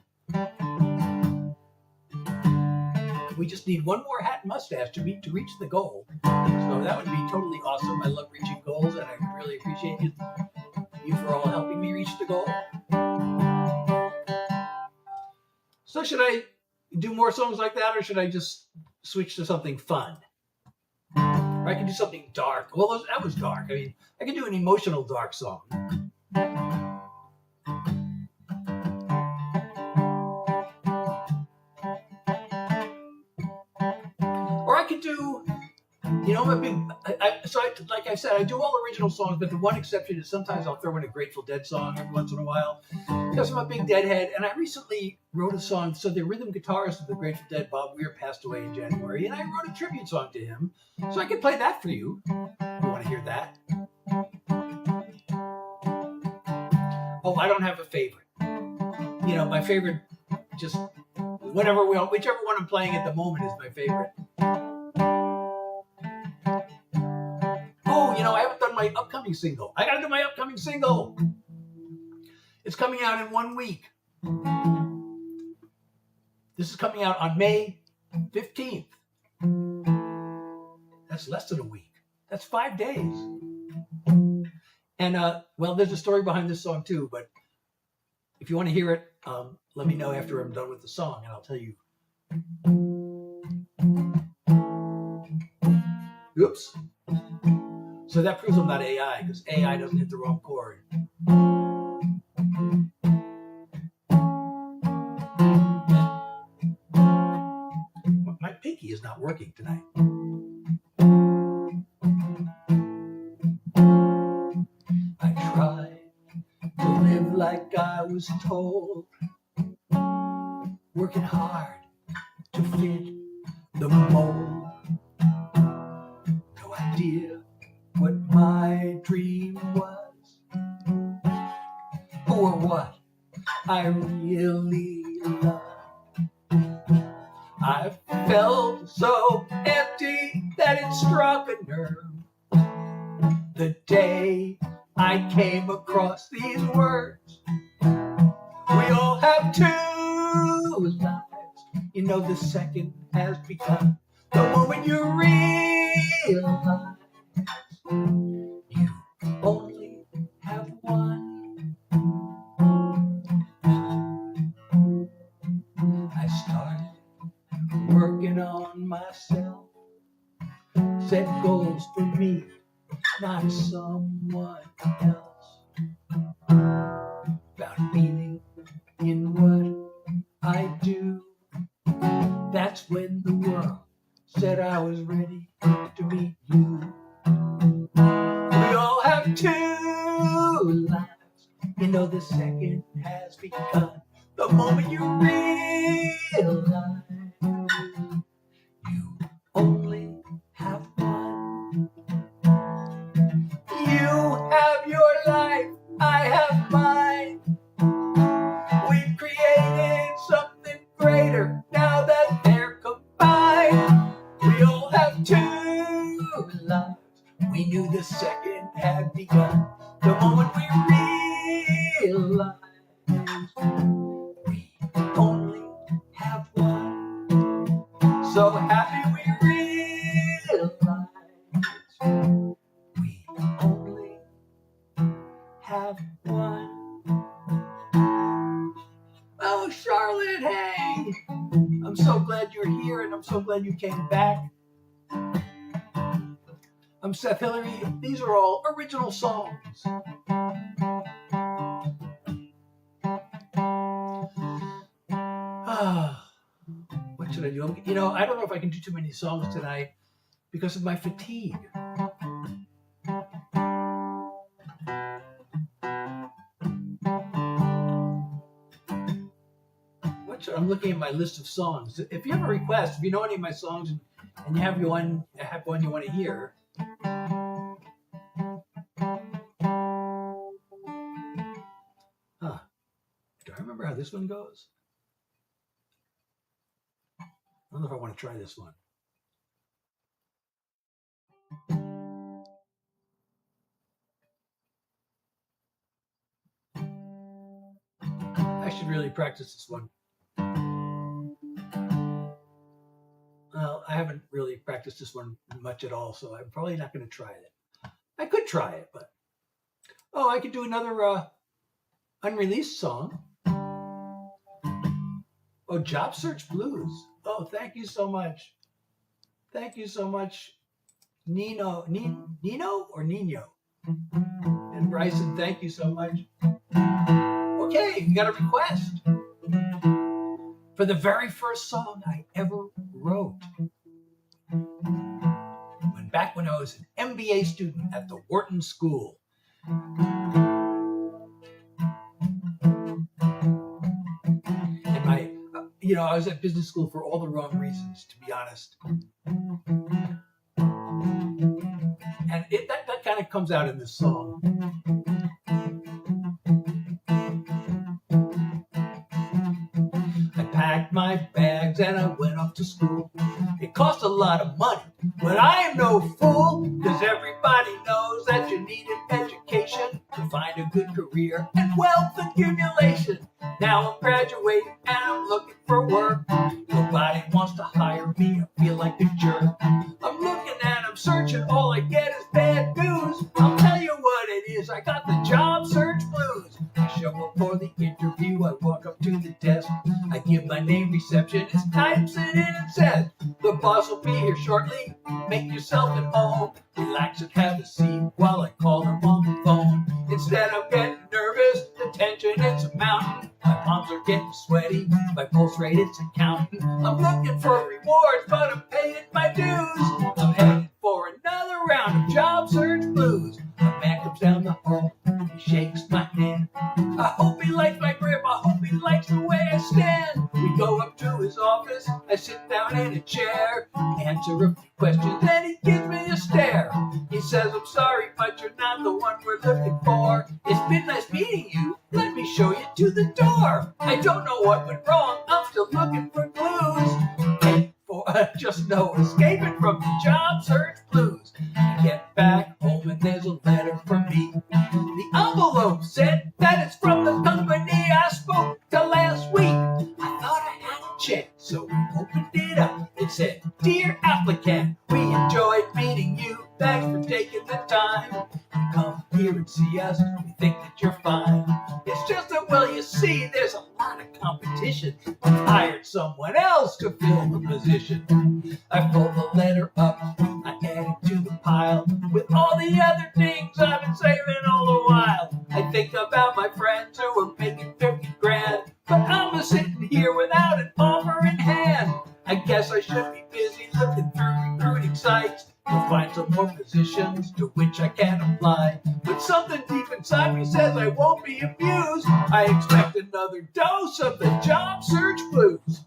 We just need one more hat and mustache to reach the goal. So that would be totally awesome. I love reaching goals, and I would really appreciate you for all helping me reach the goal. So should I do more songs like that, or should I just switch to something fun? Or I can do something dark. Well, that was dark. I mean, I can do an emotional dark song. Or I could do, I'm a big, like I said, I do all original songs, but the one exception is sometimes I'll throw in a Grateful Dead song every once in a while. Because I'm a big Deadhead, and I recently wrote a song. So the rhythm guitarist of the Grateful Dead, Bob Weir, passed away in January, and I wrote a tribute song to him. So I can play that for you, if you want to hear that. Oh, I don't have a favorite. My favorite, just whichever one I'm playing at the moment is my favorite. Oh, I haven't done my upcoming single. I got to do my upcoming single. It's coming out in 1 week. This is coming out on May 15th. That's less than a week. That's 5 days. And, there's a story behind this song too, but if you want to hear it, let me know after I'm done with the song, and I'll tell you. Oops. So that proves I'm not AI, because AI doesn't hit the wrong chord. My pinky is not working tonight. I tried to live like I was told, working hard to fit the mold. No idea what my dream was, or what I really loved. I felt so empty that it struck a nerve the day I came across these words. We all have two lives, you know the second has begun. The moment you realize you only have one. I started working on myself, set goals for me, not someone else. Found meaning in what I do. That's when the world said I was ready to meet you. We all have two lives, you know the second has begun. The moment you realize you only have one. You have your life, I have mine. We've created something greater now that they're combined. We all have two lives, we knew the second had begun. The moment we realized we only have one. So happy we realized we only have one. Oh, Charlotte, hey! I'm so glad you're here, and I'm so glad you came back. I'm Seth Hillary. These are all original songs. What should I do? You know, I don't know if I can do too many songs tonight because of my fatigue. I'm looking at my list of songs. If you have a request, if you know any of my songs and you have one you want to hear, do I remember how this one goes? I don't know if I want to try this one. I should really practice this one. Well, I haven't really practiced this one much at all, so I'm probably not going to try it. I could try it, but... Oh, I could do another unreleased song. Oh, Job Search Blues. Oh, thank you so much. Thank you so much, Nino or Nino? And Bryson, thank you so much. Okay, you got a request for the very first song I ever wrote. Back when I was an MBA student at the Wharton School. And I was at business school for all the wrong reasons, to be honest. And that kind of comes out in this song. I packed my bags and I went off to school. It cost a lot of money, but I am no fool, because everybody knows that you need an education to find a good career and wealth accumulation. Now I'm graduating and I'm looking for work. Nobody wants to hire me, I feel like a jerk. I'm looking and I'm searching, all I get is bad news. I'll tell you what it is, I got the job search blues. I show up for the interview, I walk up to the desk, I give my name, receptionist types it in and says, the boss will be here shortly, make yourself at home, relax and have a seat while I call him on the phone. Instead I'm getting nervous, the tension it's a mountain, I palms are getting sweaty, my pulse rate is counting. I'm looking for rewards, but I'm paying my dues. I'm headed for another round of job search blues. A man comes down the hall, he shakes my hand. I hope he likes my grip, I hope he likes the way I stand. We go up to his office, I sit down in a chair, answer a few questions, then he gives me a stare. He says, I'm sorry, but you're not the one we're looking for. It's been nice meeting you, let me show you to the door. I don't know what went wrong, I'm still looking for clues. Just no escaping from the job search blues. I get back home and there's a letter from me. The envelope said that it's from the company I spoke to last week. I thought I had a check, so I opened it up. It said, Dear applicant, we enjoyed meeting you. Thanks for taking the time to come here and see us. We think that you're fine. It's just that, well, you see, there's a lot of competition. We hired someone else to fill the position. I fold the letter up, I add it to the pile with all the other things I've been saving all the while. I think about my friends who are making 50 grand, but I'm sitting here without an offer in hand. I guess I should be busy looking through recruiting sites to find some more positions to which I can apply. But something deep inside me says I won't be abused. I expect another dose of the job search blues.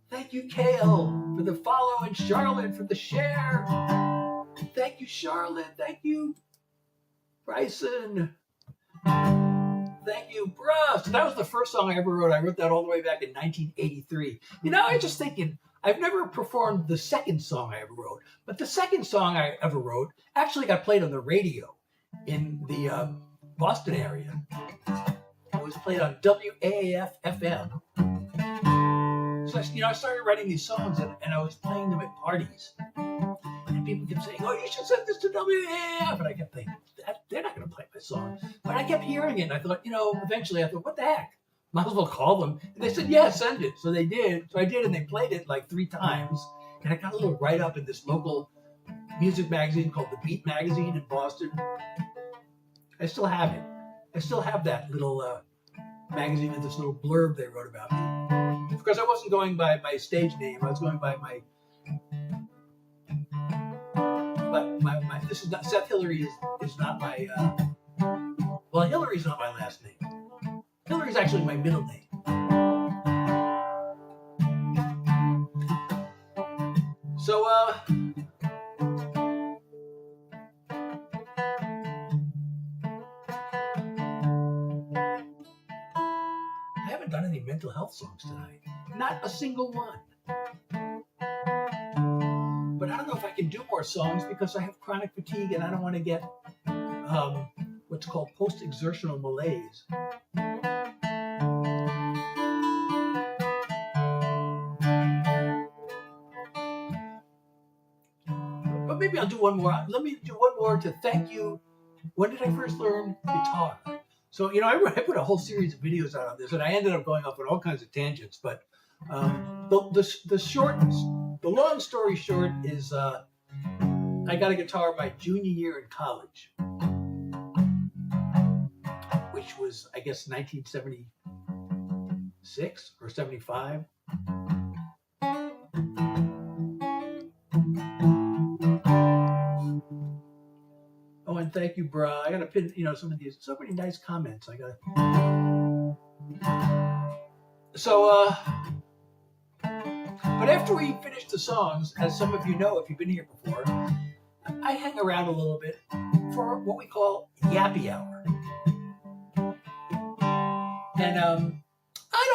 Thank you, Kale, for the follow, and Charlotte for the share. Thank you, Charlotte. Thank you, Bryson. Thank you, bruh. So that was the first song I ever wrote. I wrote that all the way back in 1983. You know, I was just thinking, I've never performed the second song I ever wrote, but the second song I ever wrote actually got played on the radio in the Boston area. It was played on WAAF FM. So, I started writing these songs and I was playing them at parties. And people kept saying, oh, you should send this to WAAF. And I kept thinking, they're not going to play my song. But I kept hearing it. And I thought, eventually I thought, what the heck? Might as well call them. And they said, yeah, send it. So they did. So I did. And they played it like 3 times. And I got a little write-up in this local music magazine called The Beat Magazine in Boston. I still have it. I still have that little magazine and this little blurb they wrote about me. Because I wasn't going by my stage name. I was going by my this is not, Seth Hillary is not my, well, Hillary's not my last name. Hillary's actually my middle name. So, I haven't done any mental health songs tonight. Not a single one. But I don't know if I can do more songs because I have chronic fatigue and I don't want to get what's called post-exertional malaise. But maybe I'll do one more. Let me do one more to thank you. When did I first learn guitar? So, I put a whole series of videos out on this and I ended up going off on all kinds of tangents. But the long story short is I got a guitar my junior year in college, which was, I guess, 1976 or 75. Oh, and thank you, brah. I got to pin, some of these, so many nice comments. I got so, but after we finish the songs, as some of you know if you've been here before, I hang around a little bit for what we call yappy hour. And I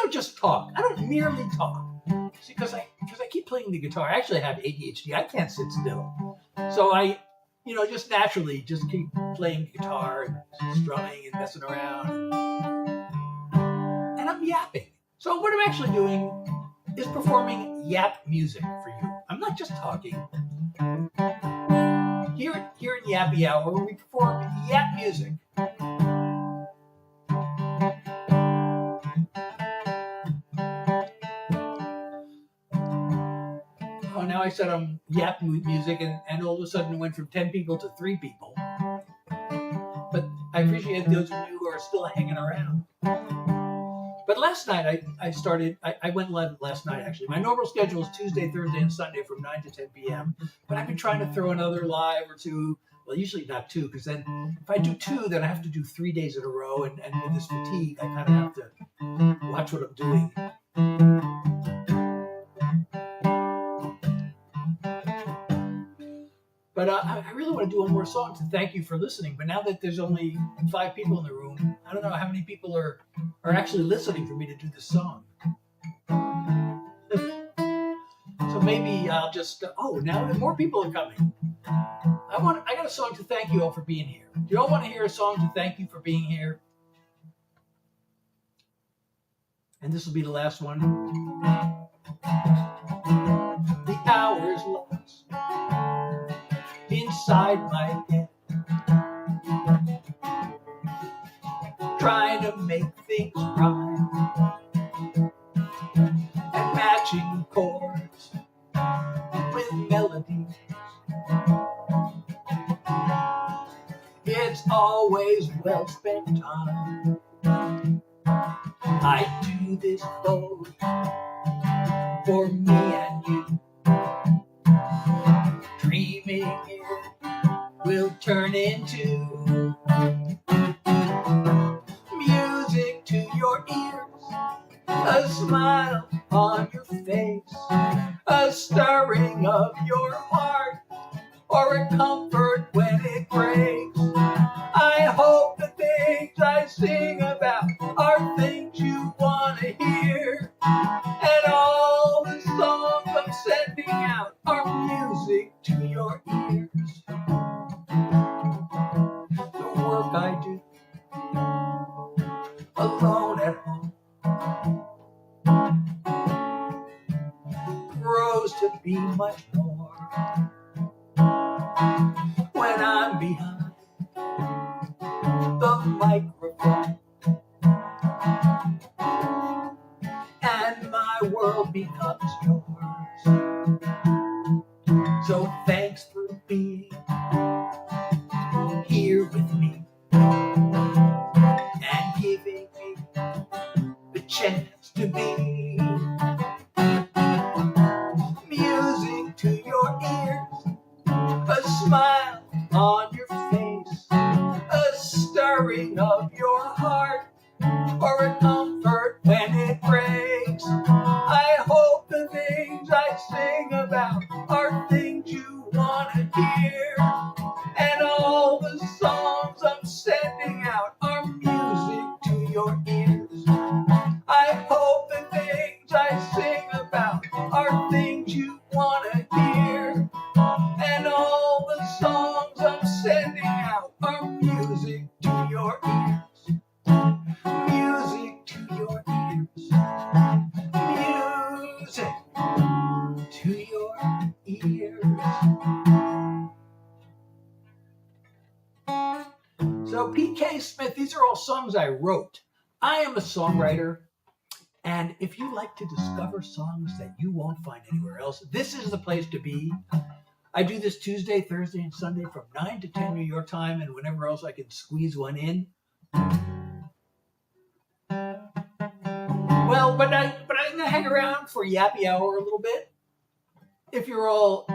don't just talk. I don't merely talk. See, because I keep playing the guitar. I actually have ADHD. I can't sit still. So I, just naturally just keep playing the guitar and strumming and messing around. And I'm yapping. So what I'm actually doing is performing yap music for you. I'm not just talking. Here in Yappy Hour, we perform yap music. Oh, now I said I'm yap music, and all of a sudden it went from 10 people to 3 people. But I appreciate those of you who are still hanging around. But last night I went live last night actually. My normal schedule is Tuesday, Thursday, and Sunday from 9 to 10 p.m. But I've been trying to throw another live or two. Well, usually not 2, because then if I do 2, then I have to do 3 days in a row. And with this fatigue, I kind of have to watch what I'm doing. But I really want to do one more song to thank you for listening. But now that there's only 5 people in the room, I don't know how many people are actually listening for me to do this song. So maybe I'll just, now more people are coming. I got a song to thank you all for being here. Do you all want to hear a song to thank you for being here? And this will be the last one. The hours lost inside my head, trying to make things right, and matching chords with melodies. It's always well spent time. I do this both for me and you, dreaming it will turn into music to your ears, a smile on your face, a stirring of your heart, or a comfort when it breaks. I hope the things I sing about are things you want to hear, and all the songs I'm sending out are music to your ears. The work I do alone at home grows to be much more when I'm behind the microphone, and my world becomes yours. So thanks for being here with me and giving me the chance to be music to your ears, a smile on your face, a stirring of your heart, or a comfort when it breaks. I hope the things I sing about are things you want to hear, and all the songs I'm sending out are music to your ears. I hope the things I sing about are things you want to hear, and all the songs I'm sending out are music to your ears. Music to your ears. Music to your ears. So P.K. Smith, these are all songs I wrote. I am a songwriter, and if you like to discover songs that you won't find anywhere else, this is the place to be. I do this Tuesday, Thursday, and Sunday from 9 to 10 New York time, and whenever else I can squeeze one in. Well, but I'm gonna hang around for Yappy Hour a little bit. If you all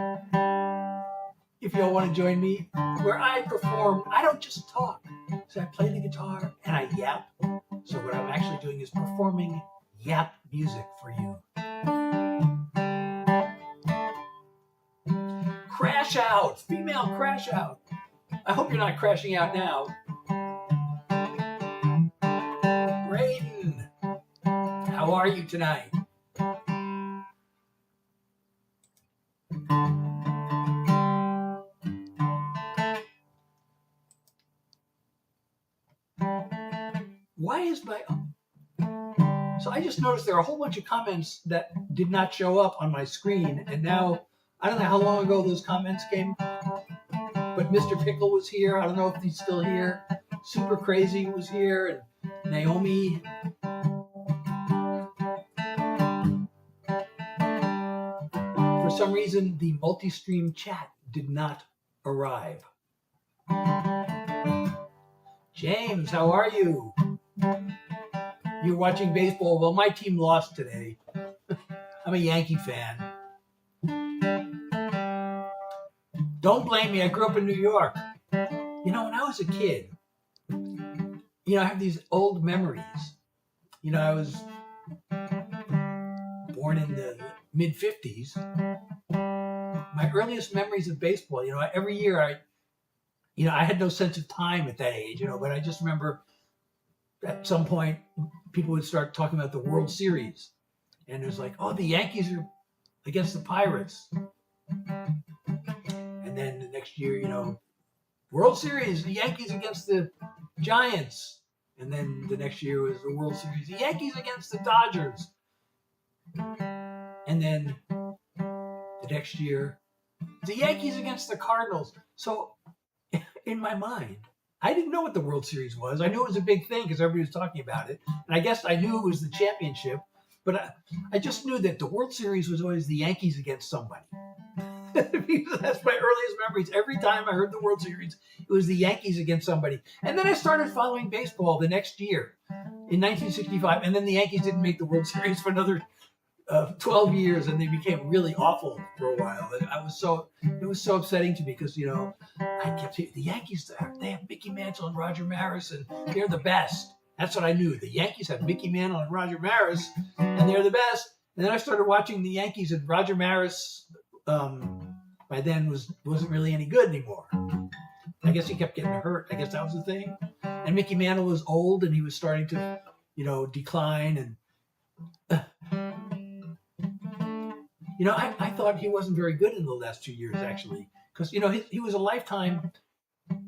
want to join me, where I perform, I don't just talk. So I play the guitar and I yap. So what I'm actually doing is performing yap music for you. Crash out, female crash out. I hope you're not crashing out now. Braden, how are you tonight? Why is my... So I just noticed there are a whole bunch of comments that did not show up on my screen, and now, I don't know how long ago those comments came, but Mr. Pickle was here. I don't know if he's still here. Super Crazy was here, and Naomi. For some reason, the multi-stream chat did not arrive. James, how are you? You're watching baseball. Well, my team lost today. I'm a Yankee fan. Don't blame me. I grew up in New York. You know, when I was a kid, you know, I have these old memories. You know, I was born in the mid-50s. My earliest memories of baseball, you know, every year I had no sense of time at that age, you know, but I just remember at some point people would start talking about the World Series. And it was like, oh, the Yankees are against the Pirates. And then the next year, you know, World Series, the Yankees against the Giants. And then the next year was the World Series, the Yankees against the Dodgers. And then the next year, the Yankees against the Cardinals. So in my mind, I didn't know what the World Series was. I knew it was a big thing because everybody was talking about it. And I guess I knew it was the championship. But I just knew that the World Series was always the Yankees against somebody. That's my earliest memories. Every time I heard the World Series, it was the Yankees against somebody. And then I started following baseball the next year in 1965. And then the Yankees didn't make the World Series for another 12 years, and they became really awful for a while. And it was so upsetting to me because, you know, I kept hearing the Yankees, they have Mickey Mantle and Roger Maris, and they're the best. That's what I knew. The Yankees have Mickey Mantle and Roger Maris, and they're the best. And then I started watching the Yankees, and Roger Maris by then wasn't really any good anymore. I guess he kept getting hurt. I guess that was the thing. And Mickey Mantle was old, and he was starting to, you know, decline. And you know, I thought he wasn't very good in the last 2 years, actually, because, you know, he was a lifetime.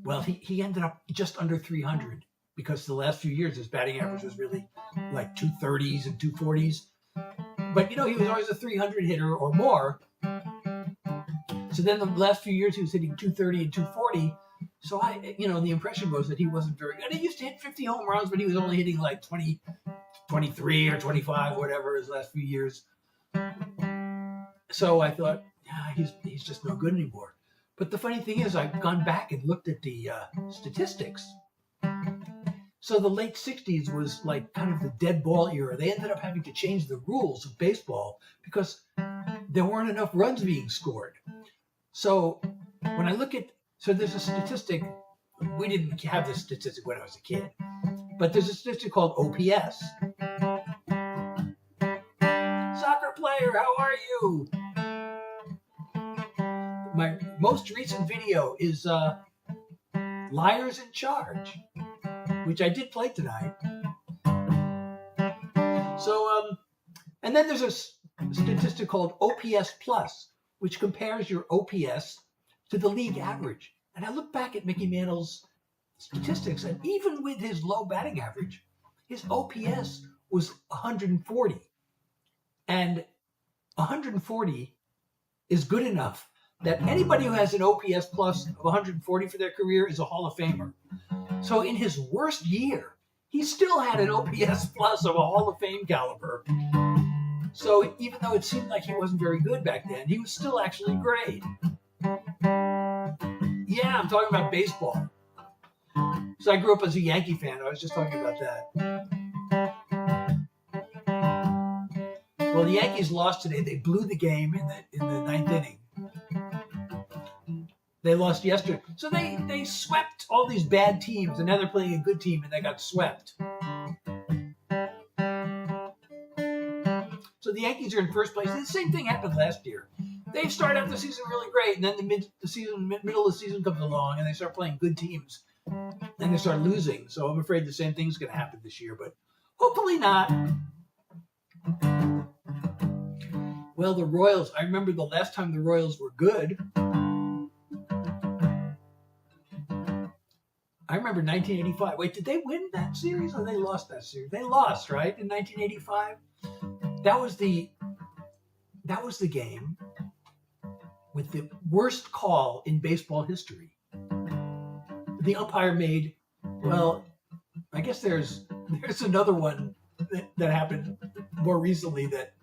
Well, he ended up just under 300 because the last few years his batting average was really like 230s and 240s. But, you know, he was always a 300 hitter or more. So then the last few years he was hitting 230 and 240. So the impression was that he wasn't very good. He used to hit 50 home runs, but he was only hitting like 20, 23 or 25, whatever, his last few years. So I thought, he's just no good anymore. But the funny thing is, I've gone back and looked at the statistics. So the late 60s was like kind of the dead ball era. They ended up having to change the rules of baseball because there weren't enough runs being scored. So when I look at, so there's a statistic, we didn't have this statistic when I was a kid, but there's a statistic called OPS. Soccer player, how are you? My most recent video is Liars in Charge, which I did play tonight. So, and then there's a statistic called OPS Plus, which compares your OPS to the league average. And I look back at Mickey Mantle's statistics, and even with his low batting average, his OPS was 140. And 140 is good enough that anybody who has an OPS plus of 140 for their career is a Hall of Famer. So in his worst year, he still had an OPS plus of a Hall of Fame caliber. So even though it seemed like he wasn't very good back then, he was still actually great. Yeah, I'm talking about baseball. So I grew up as a Yankee fan. I was just talking about that. Well, the Yankees lost today. They blew the game in the ninth inning. They lost yesterday. So they swept all these bad teams, and now they're playing a good team, and they got swept. So the Yankees are in first place. The same thing happened last year. They start out the season really great, and then the middle of the season comes along, and they start playing good teams, and they start losing. So I'm afraid the same thing's going to happen this year, but hopefully not. Well, the Royals, I remember the last time the Royals were good. I remember 1985. Wait, did they win that series or they lost that series? They lost, right, in 1985? That was the game with the worst call in baseball history. The umpire made, well, I guess there's another one that happened more recently that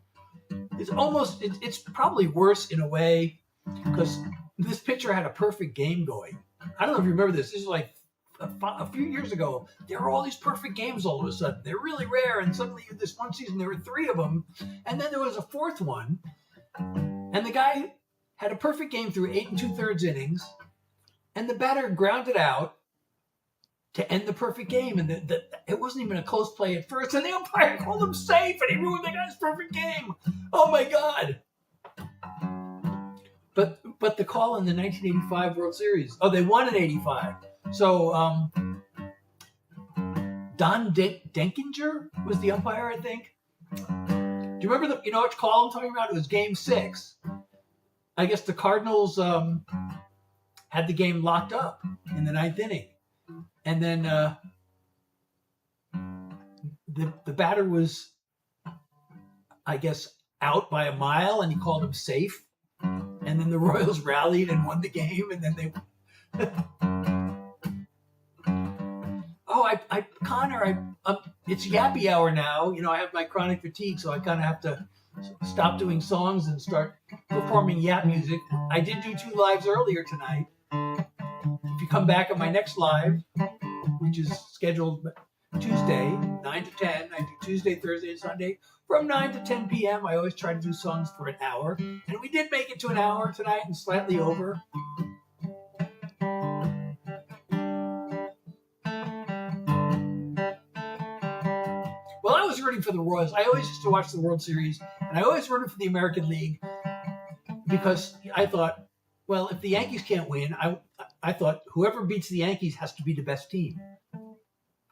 it's probably worse in a way because this pitcher had a perfect game going. I don't know if you remember this. This is like a few years ago. There were all these perfect games all of a sudden. They're really rare, and suddenly this one season there were 3 of them, and then there was a 4th one, and the guy had a perfect game through 8 2/3 innings, and the batter grounded out to end the perfect game, and it wasn't even a close play at first, and the umpire called him safe, and he ruined the guy's perfect game. Oh my God! But the call in the 1985 World Series, they won in '85. So Don Denkinger was the umpire, I think. Do you remember which call I'm talking about? It was Game 6. I guess the Cardinals had the game locked up in the 9th inning. And then the batter was, I guess, out by a mile, and he called him safe. And then the Royals rallied and won the game, and then they... Connor, it's yappy hour now. I have my chronic fatigue, so I kind of have to stop doing songs and start performing yap music. I did do 2 lives earlier tonight. If you come back at my next live, which is scheduled Tuesday, 9 to 10, I do Tuesday, Thursday, and Sunday from 9 to 10 p.m. I always try to do songs for an hour. And we did make it to an hour tonight and slightly over. Well, I was rooting for the Royals. I always used to watch the World Series, and I always rooted for the American League because I thought, well, if the Yankees can't win, I thought whoever beats the Yankees has to be the best team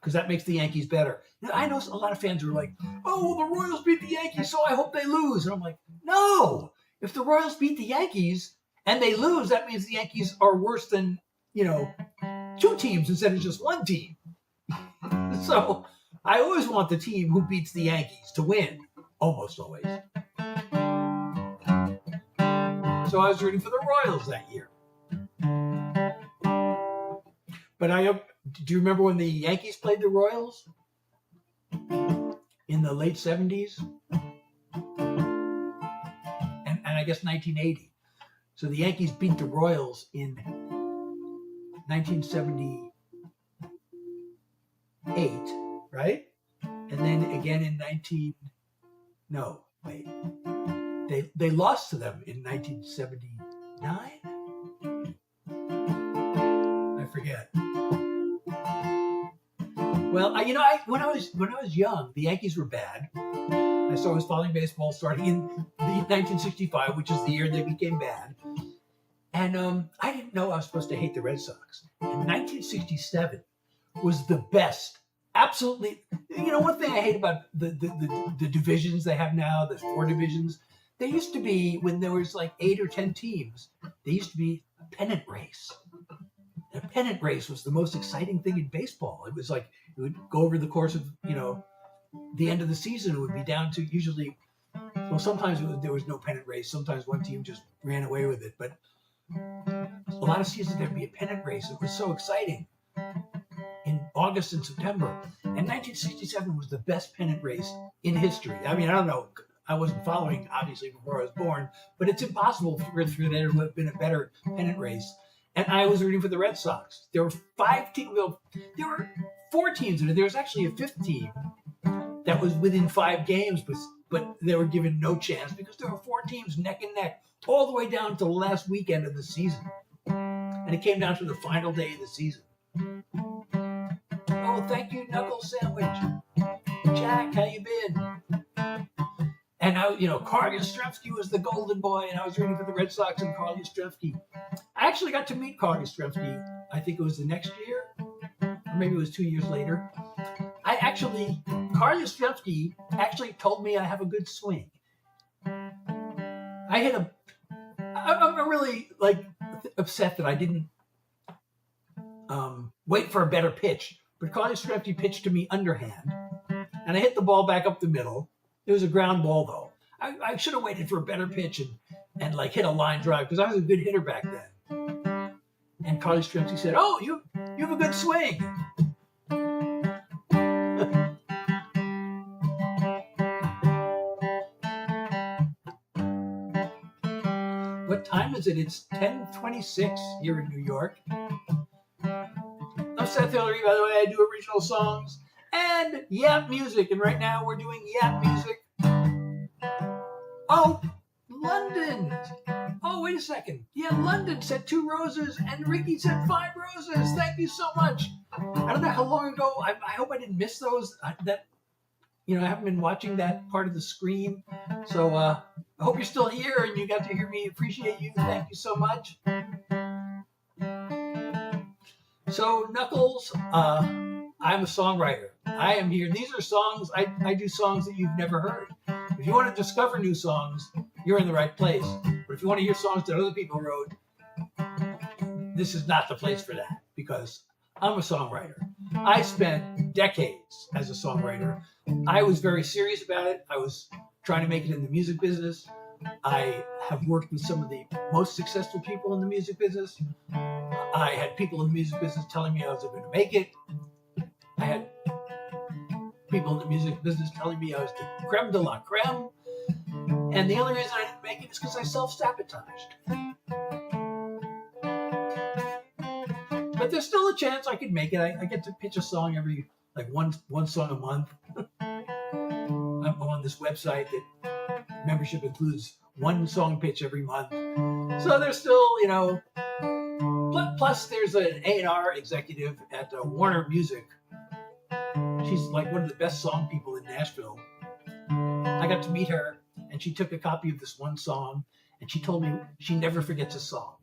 because that makes the Yankees better. Now, I know a lot of fans who are like, oh, well, the Royals beat the Yankees, so I hope they lose. And I'm like, no. If the Royals beat the Yankees and they lose, that means the Yankees are worse than, 2 teams instead of just 1 team. So I always want the team who beats the Yankees to win, almost always. So I was rooting for the Royals that year. But do you remember when the Yankees played the Royals? In the late 70s? And I guess 1980. So the Yankees beat the Royals in 1978, right? And then again in They lost to them in 1979? I forget. Well, when I was young, the Yankees were bad. I was following baseball starting in 1965, which is the year they became bad. And I didn't know I was supposed to hate the Red Sox. And 1967 was the best. Absolutely. One thing I hate about the divisions they have now, the 4 divisions, they used to be, when there was like 8 or 10 teams, they used to be a pennant race. A pennant race was the most exciting thing in baseball. It was like, it would go over the course of, the end of the season. It would be down to usually, well, sometimes there was no pennant race. Sometimes one team just ran away with it. But a lot of seasons there'd be a pennant race. It was so exciting in August and September. And 1967 was the best pennant race in history. I mean, I don't know. I wasn't following, obviously, before I was born. But it's impossible for there to have been a better pennant race. And I was rooting for the Red Sox. There were 5 teams. Well, there were 4 teams in it. There was actually a 5th team that was within 5 games, but they were given no chance because there were 4 teams neck and neck all the way down to the last weekend of the season. And it came down to the final day of the season. Oh, thank you, Knuckle Sandwich. Jack, how you been? And Carl Yastrzemski was the golden boy, and I was rooting for the Red Sox and Carl Yastrzemski. I actually got to meet Carl Yastrzemski, I think it was the next year, or maybe it was 2 years later. Carl Yastrzemski actually told me I have a good swing. I'm really upset that I didn't wait for a better pitch. But Carl Yastrzemski pitched to me underhand, and I hit the ball back up the middle. It was a ground ball, though. I should have waited for a better pitch and hit a line drive because I was a good hitter back then. And Carl Yastrzemski said, "Oh, you have a good swing." is it? It's 10:26 here in New York. I'm Seth Hillary, by the way. I do original songs and Yap music. And right now we're doing Yap music. Oh, London. Oh, wait a second. Yeah, London said 2 roses and Ricky said 5 roses. Thank you so much. I don't know how long ago. I hope I didn't miss those. I haven't been watching that part of the screen. So I hope you're still here and you got to hear me. Appreciate you. Thank you so much. So, Knuckles, I'm a songwriter. I am here. These are songs, I do songs that you've never heard. If you want to discover new songs, you're in the right place. But if you want to hear songs that other people wrote, this is not the place for that, because I'm a songwriter. I spent decades as a songwriter. I was very serious about it. I was trying to make it in the music business. I have worked with some of the most successful people in the music business. I had people in the music business telling me I was going to make it. I had people in the music business telling me I was the creme de la creme. And the only reason I didn't make it is because I self-sabotaged. But there's still a chance I could make it. I get to pitch a song every, one song a month. I'm on this website that membership includes 1 song pitch every month. So there's still, plus there's an A&R executive at Warner Music. She's like one of the best song people in Nashville. I got to meet her and she took a copy of this one song and she told me she never forgets a song.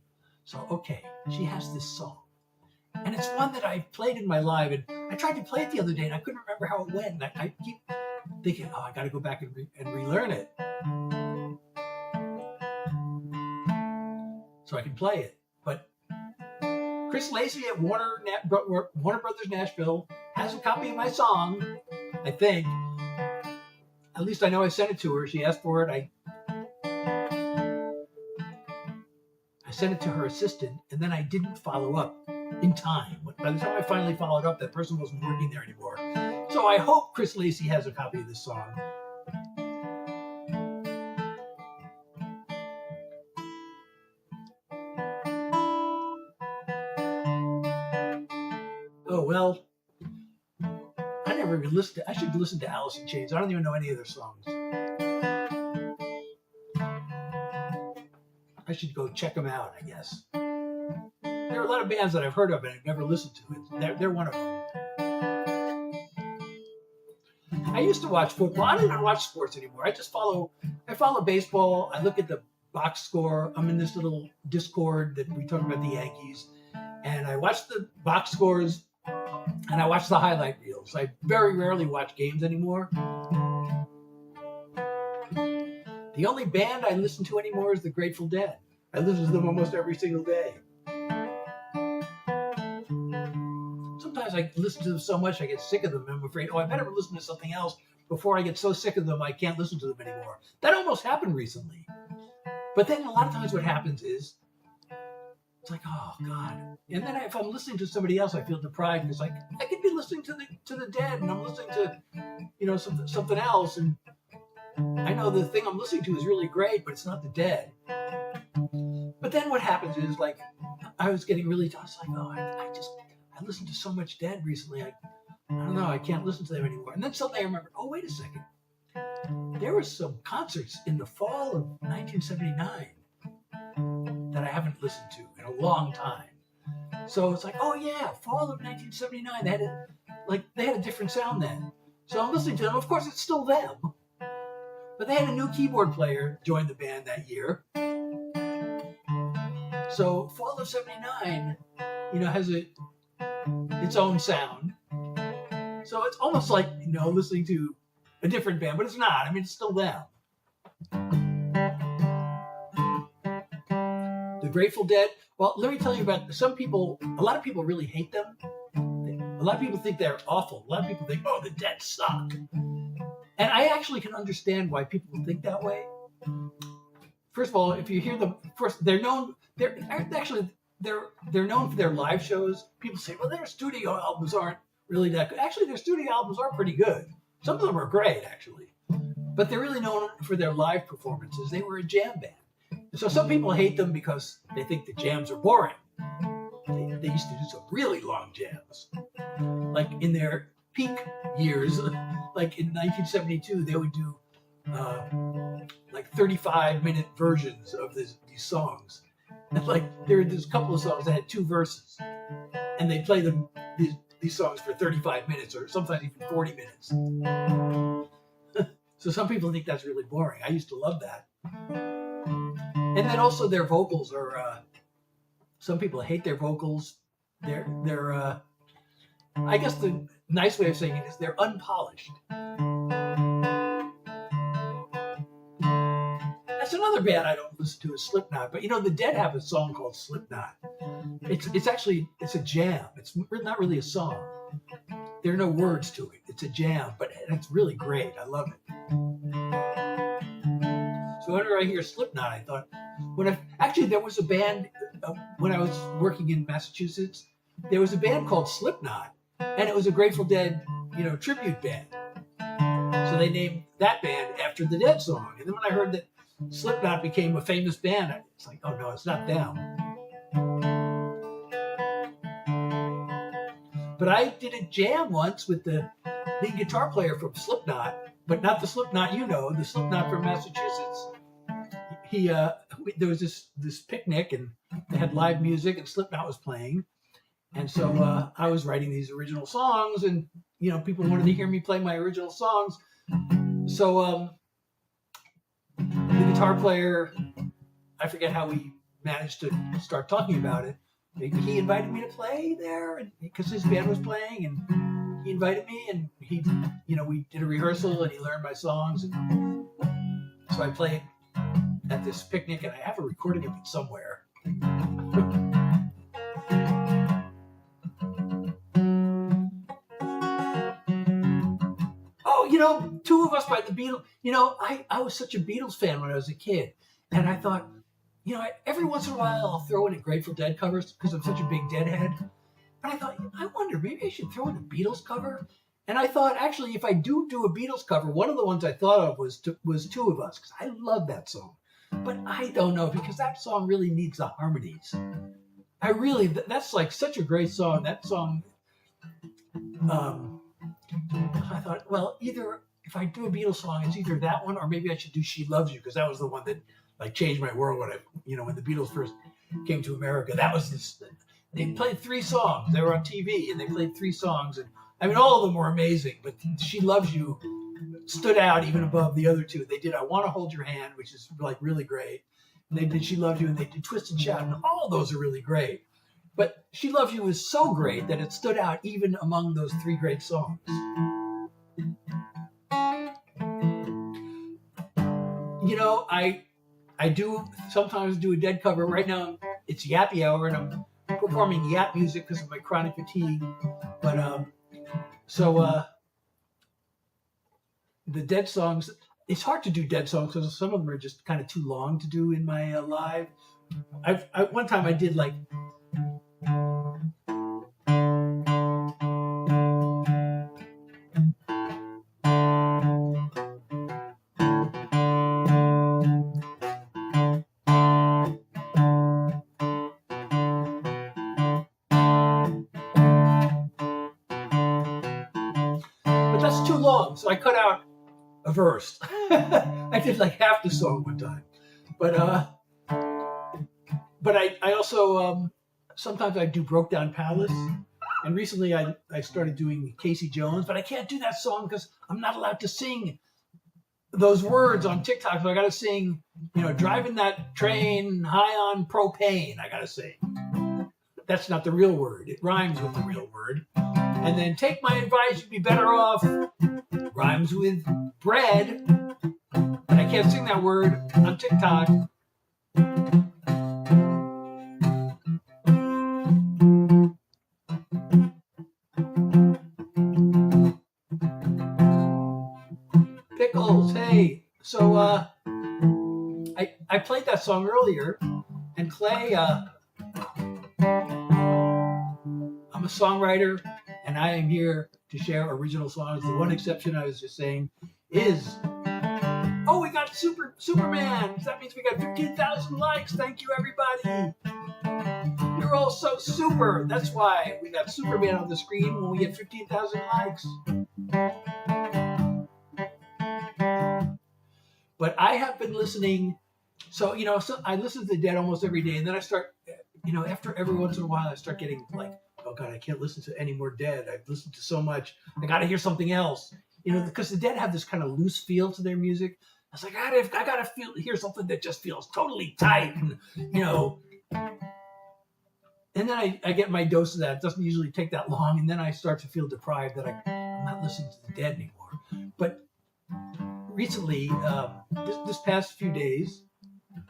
So, okay, she has this song. And it's one that I played in my live, and I tried to play it the other day and I couldn't remember how it went. And I keep thinking, I got to go back and relearn it so I can play it. But Chris Lacey at Warner Brothers Nashville has a copy of my song, I think. At least I know I sent it to her. She asked for it. I sent it to her assistant, and then I didn't follow up in time. By the time I finally followed up, that person wasn't working there anymore. So I hope Chris Lacey has a copy of this song. Oh, well, I never even listened I should listen to Alice in Chains. I don't even know any of their songs. I should go check them out, I guess. There are a lot of bands that I've heard of and I've never listened to. They're one of them. I used to watch football. I don't even watch sports anymore. I follow baseball. I look at the box score. I'm in this little Discord that we talk about the Yankees. And I watch the box scores and I watch the highlight reels. I very rarely watch games anymore. The only band I listen to anymore is the Grateful Dead. I listen to them almost every single day. Sometimes I listen to them so much I get sick of them. I'm afraid, I better listen to something else before I get so sick of them I can't listen to them anymore. That almost happened recently. But then a lot of times what happens is, it's like, oh God. And then if I'm listening to somebody else, I feel deprived. It's like, I could be listening to the Dead and I'm listening to, something else. And I know the thing I'm listening to is really great, but it's not the Dead. But then what happens is, I was getting really, I was like, I listened to so much Dead recently. I don't know, I can't listen to them anymore. And then suddenly I remembered, oh, wait a second. There were some concerts in the fall of 1979 that I haven't listened to in a long time. So it's like, oh yeah, fall of 1979. They had a different sound then. So I'm listening to them. Of course, it's still them. But they had a new keyboard player join the band that year. So fall of 79, has its own sound. So it's almost like, listening to a different band, but it's not. I mean, it's still them. The Grateful Dead. Well, let me tell you about a lot of people really hate them. A lot of people think they're awful. A lot of people think, oh, the Dead suck. And I actually can understand why people think that way. First of all, if you hear them first, they're known for their live shows. People say, well, their studio albums aren't really that good. Actually, their studio albums are pretty good. Some of them are great, actually. But they're really known for their live performances. They were a jam band. So some people hate them because they think the jams are boring. They used to do some really long jams. Like in their peak years, like in 1972, they would do like 35-minute versions of these songs. And like there's a couple of songs that had 2 verses, and they play these songs for 35 minutes or sometimes even 40 minutes. So some people think that's really boring. I used to love that. And then also their vocals are. Some people hate their vocals. They're I guess the nice way of saying it is they're unpolished. That's another band I don't listen to is Slipknot. But the Dead have a song called Slipknot. It's actually a jam. It's not really a song. There are no words to it. It's a jam, but it's really great. I love it. So whenever I hear Slipknot, I thought, actually there was a band when I was working in Massachusetts. There was a band called Slipknot, and it was a Grateful Dead, tribute band. So they named that band after the Dead song. And then when I heard that Slipknot became a famous band, it's like, oh no, it's not them. But I did a jam once with the lead guitar player from Slipknot, but not the Slipknot the Slipknot from Massachusetts. There was this picnic, and they had live music, and Slipknot was playing. And so I was writing these original songs, and people wanted to hear me play my original songs. So the guitar player, I forget how we managed to start talking about it. He invited me to play there because his band was playing, and he invited me, and we did a rehearsal, and he learned my songs, and so I played at this picnic, and I have a recording of it somewhere. Oh, 2 of Us by the Beatles. I was such a Beatles fan when I was a kid, and I thought, every once in a while I'll throw in a Grateful Dead covers because I'm such a big Deadhead. But I thought, I wonder, maybe I should throw in a Beatles cover. And I thought, actually, if I do a Beatles cover, one of the ones I thought of was 2 of Us, because I love that song. But I don't know, because that song really needs the harmonies. That's like such a great song. That song, I thought, well, either if I do a Beatles song, it's either that one or maybe I should do She Loves You, because that was the one that like changed my world when the Beatles first came to America. That was they played 3 songs. They were on TV and they played 3 songs, and I mean all of them were amazing, but She Loves You stood out even above the other 2. They did I Want to Hold Your Hand, which is like really great. And they did She Loves You, and they did Twist and Shout, and all of those are really great. But She Loves You is so great that it stood out even among those 3 great songs. I do sometimes do a Dead cover. Right now it's Yappy Hour, and I'm performing Yap music because of my chronic fatigue. But the Dead songs, it's hard to do Dead songs because some of them are just kind of too long to do in my live. One time I did like that's too long, so I cut out a verse. I did like half the song one time, but I also sometimes I do Broke Down Palace, and recently I started doing Casey Jones, but I can't do that song because I'm not allowed to sing those words on TikTok. So I got to sing, driving that train high on propane. I got to sing. That's not the real word. It rhymes with the real word. And then take my advice, you'd be better off. Rhymes with bread. But I can't sing that word on TikTok. Pickles, hey. So I played that song earlier, and Clay, I'm a songwriter, and I am here to share original songs. The one exception I was just saying is Oh, we got Superman. That means we got 15,000 likes. Thank you, everybody. You're all so super. That's why we got Superman on the screen when we get 15,000 likes. But I have been listening. So, so I listen to the Dead almost every day. And then I start, after every once in a while, I start getting like, oh God, I can't listen to any more Dead. I've listened to so much. I got to hear something else. Because the Dead have this kind of loose feel to their music. I was like, I got to hear something that just feels totally tight. And, and then I get my dose of that. It doesn't usually take that long. And then I start to feel deprived that I'm not listening to the Dead anymore. But recently, this past few days,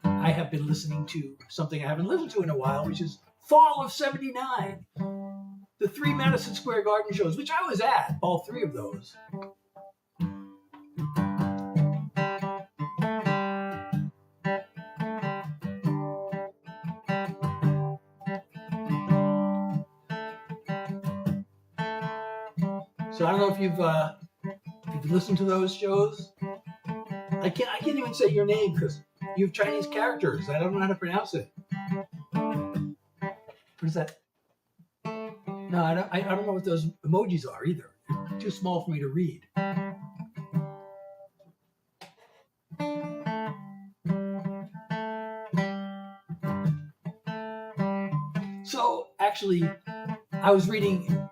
I have been listening to something I haven't listened to in a while, which is Fall of '79. The 3 Madison Square Garden shows, which I was at, all 3 of those. So I don't know if you've listened to those shows. I can't even say your name because you have Chinese characters. I don't know how to pronounce it. What is that? No, I don't know what those emojis are either. They're too small for me to read. So actually, I was reading.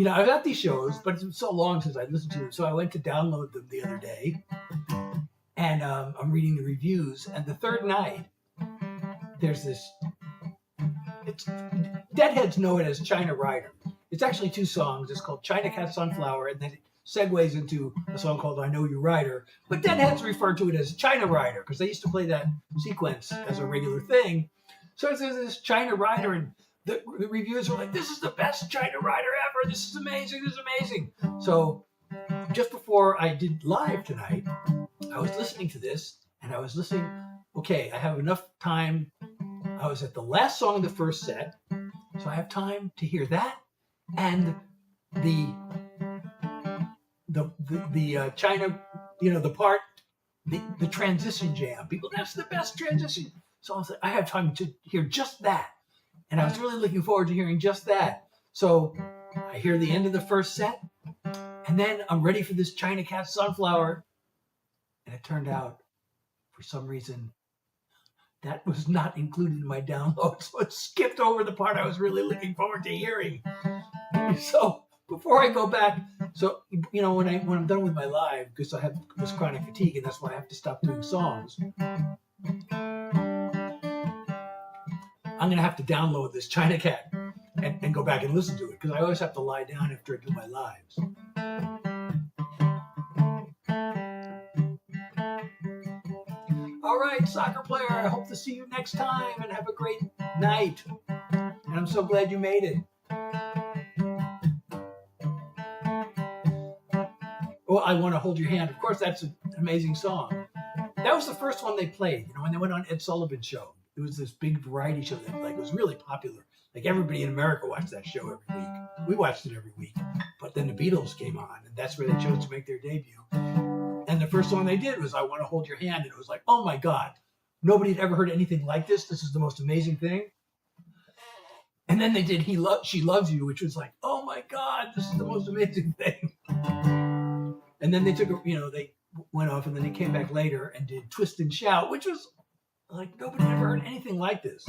I was at these shows, but it's been so long since I listened to them. So I went to download them the other day, and I'm reading the reviews. And the third night, there's this. Deadheads know it as China Rider. It's actually 2 songs. It's called China Cat Sunflower, and then it segues into a song called I Know You Rider. But Deadheads refer to it as China Rider because they used to play that sequence as a regular thing. So there's this China Rider, and the reviews are like, this is the best China Rider ever. This is amazing. This is amazing. So just before I did live tonight, I was listening to this, and I was listening. Okay, I have enough time. I was at the last song of the first set, so I have time to hear that and the China, the part, the transition jam. People, that's the best transition. So I was like, I have time to hear just that. And I was really looking forward to hearing just that. So I hear the end of the first set, and then I'm ready for this China Cat Sunflower. And it turned out, for some reason, that was not included in my download. So it skipped over the part I was really looking forward to hearing. So before I go back, when I'm done with my live, because I have this chronic fatigue, and that's why I have to stop doing songs, I'm going to have to download this China Cat and go back and listen to it, because I always have to lie down after I do my lives. All right, soccer player, I hope to see you next time, and have a great night. And I'm so glad you made it. Well, I Want to Hold Your Hand. Of course, that's an amazing song. That was the first one they played, when they went on Ed Sullivan's show. It was this big variety show that was really popular. Like everybody in America watched that show every week. We watched it every week. But then the Beatles came on, and that's where they chose to make their debut. And the first song they did was I Want to Hold Your Hand. And it was like, oh my God, nobody had ever heard anything like this. This is the most amazing thing. And then they did She Loves You, which was like, oh my God, this is the most amazing thing. And then they took, they went off, and then they came back later and did Twist and Shout, which was like, nobody had ever heard anything like this.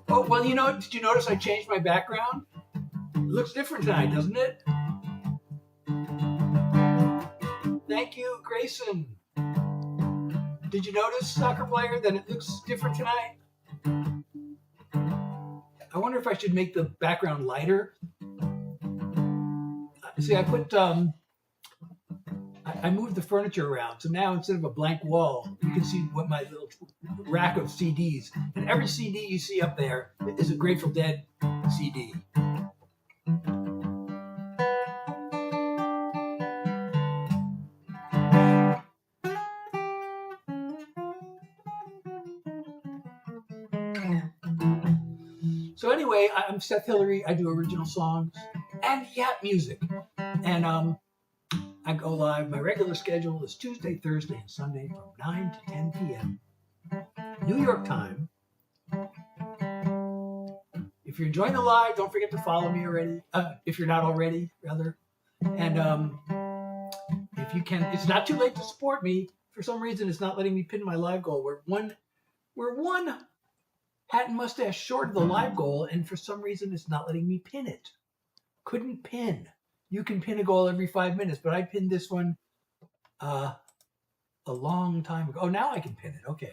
Oh, well, did you notice I changed my background? It looks different tonight, doesn't it? Thank you, Grayson. Did you notice, soccer player, that it looks different tonight? I wonder if I should make the background lighter. See, I put, I moved the furniture around. So now instead of a blank wall, you can see what my little rack of CDs. And every CD you see up there is a Grateful Dead CD. So anyway, I'm Seth Hillary. I do original songs and music. And I go live. My regular schedule is Tuesday, Thursday, and Sunday from 9 to 10 p.m. New York time. If you're enjoying the live, don't forget to follow me already. If you're not already, rather. And if you can, it's not too late to support me. For some reason, it's not letting me pin my live goal. We're one hat and mustache short of the live goal, and for some reason, it's not letting me pin it. Couldn't pin. You can pin a goal every 5 minutes, but I pinned this one a long time ago. Oh, now I can pin it. Okay.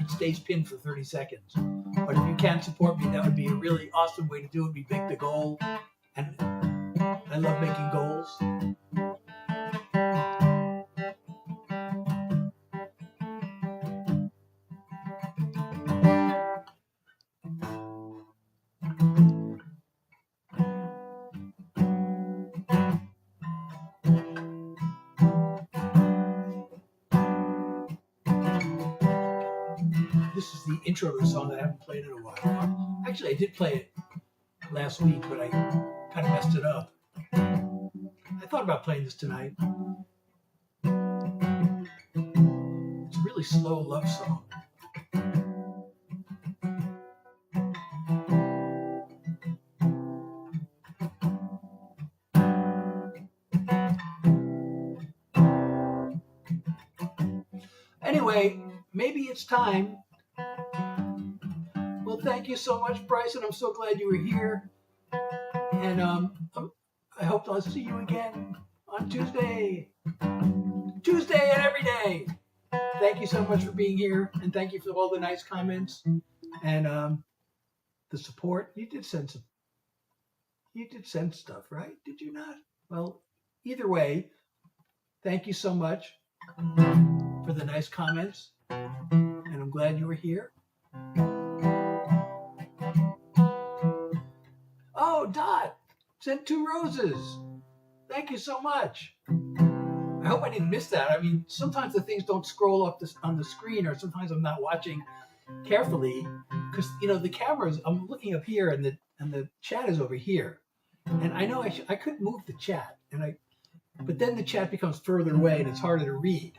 It stays pinned for 30 seconds. But if you can support me, that would be a really awesome way to do it. We make the goal, and I love making goals. This is the intro to a song that I haven't played in a while. Actually, I did play it last week, but I kind of messed it up. I thought about playing this tonight. It's a really slow love song. Anyway, maybe it's time. Well, thank you so much, Bryson. I'm so glad you were here. And I hope I'll see you again on Tuesday. Tuesday and every day. Thank you so much for being here. And thank you for all the nice comments and the support. You did send stuff, right? Did you not? Well, either way, thank you so much for the nice comments. And I'm glad you were here. Oh, Dot sent 2 roses. Thank you so much. I hope I didn't miss that. I mean, sometimes the things don't scroll up on the screen, or sometimes I'm not watching carefully because the cameras. I'm looking up here, and the chat is over here, and I know I could move the chat, but then the chat becomes further away and it's harder to read.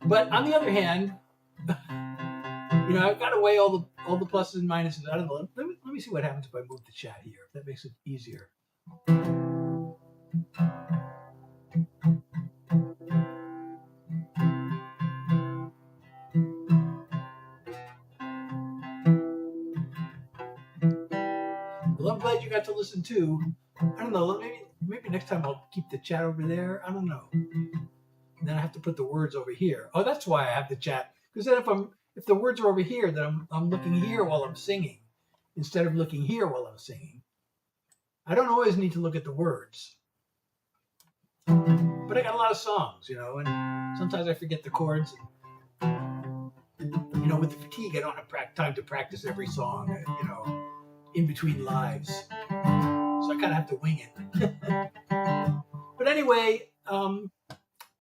But on the other hand, I've got to weigh all the pluses and minuses. I don't know. Let me see what happens if I move the chat here. If that makes it easier. Well, I'm glad you got to listen too. I don't know. Maybe next time I'll keep the chat over there. I don't know. And then I have to put the words over here. Oh, that's why I have the chat. Because then if the words are over here, then I'm looking here while I'm singing instead of looking here while I'm singing. I don't always need to look at the words. But I got a lot of songs, and sometimes I forget the chords. And, with the fatigue, I don't have time to practice every song, in between lives. So I kind of have to wing it. But anyway,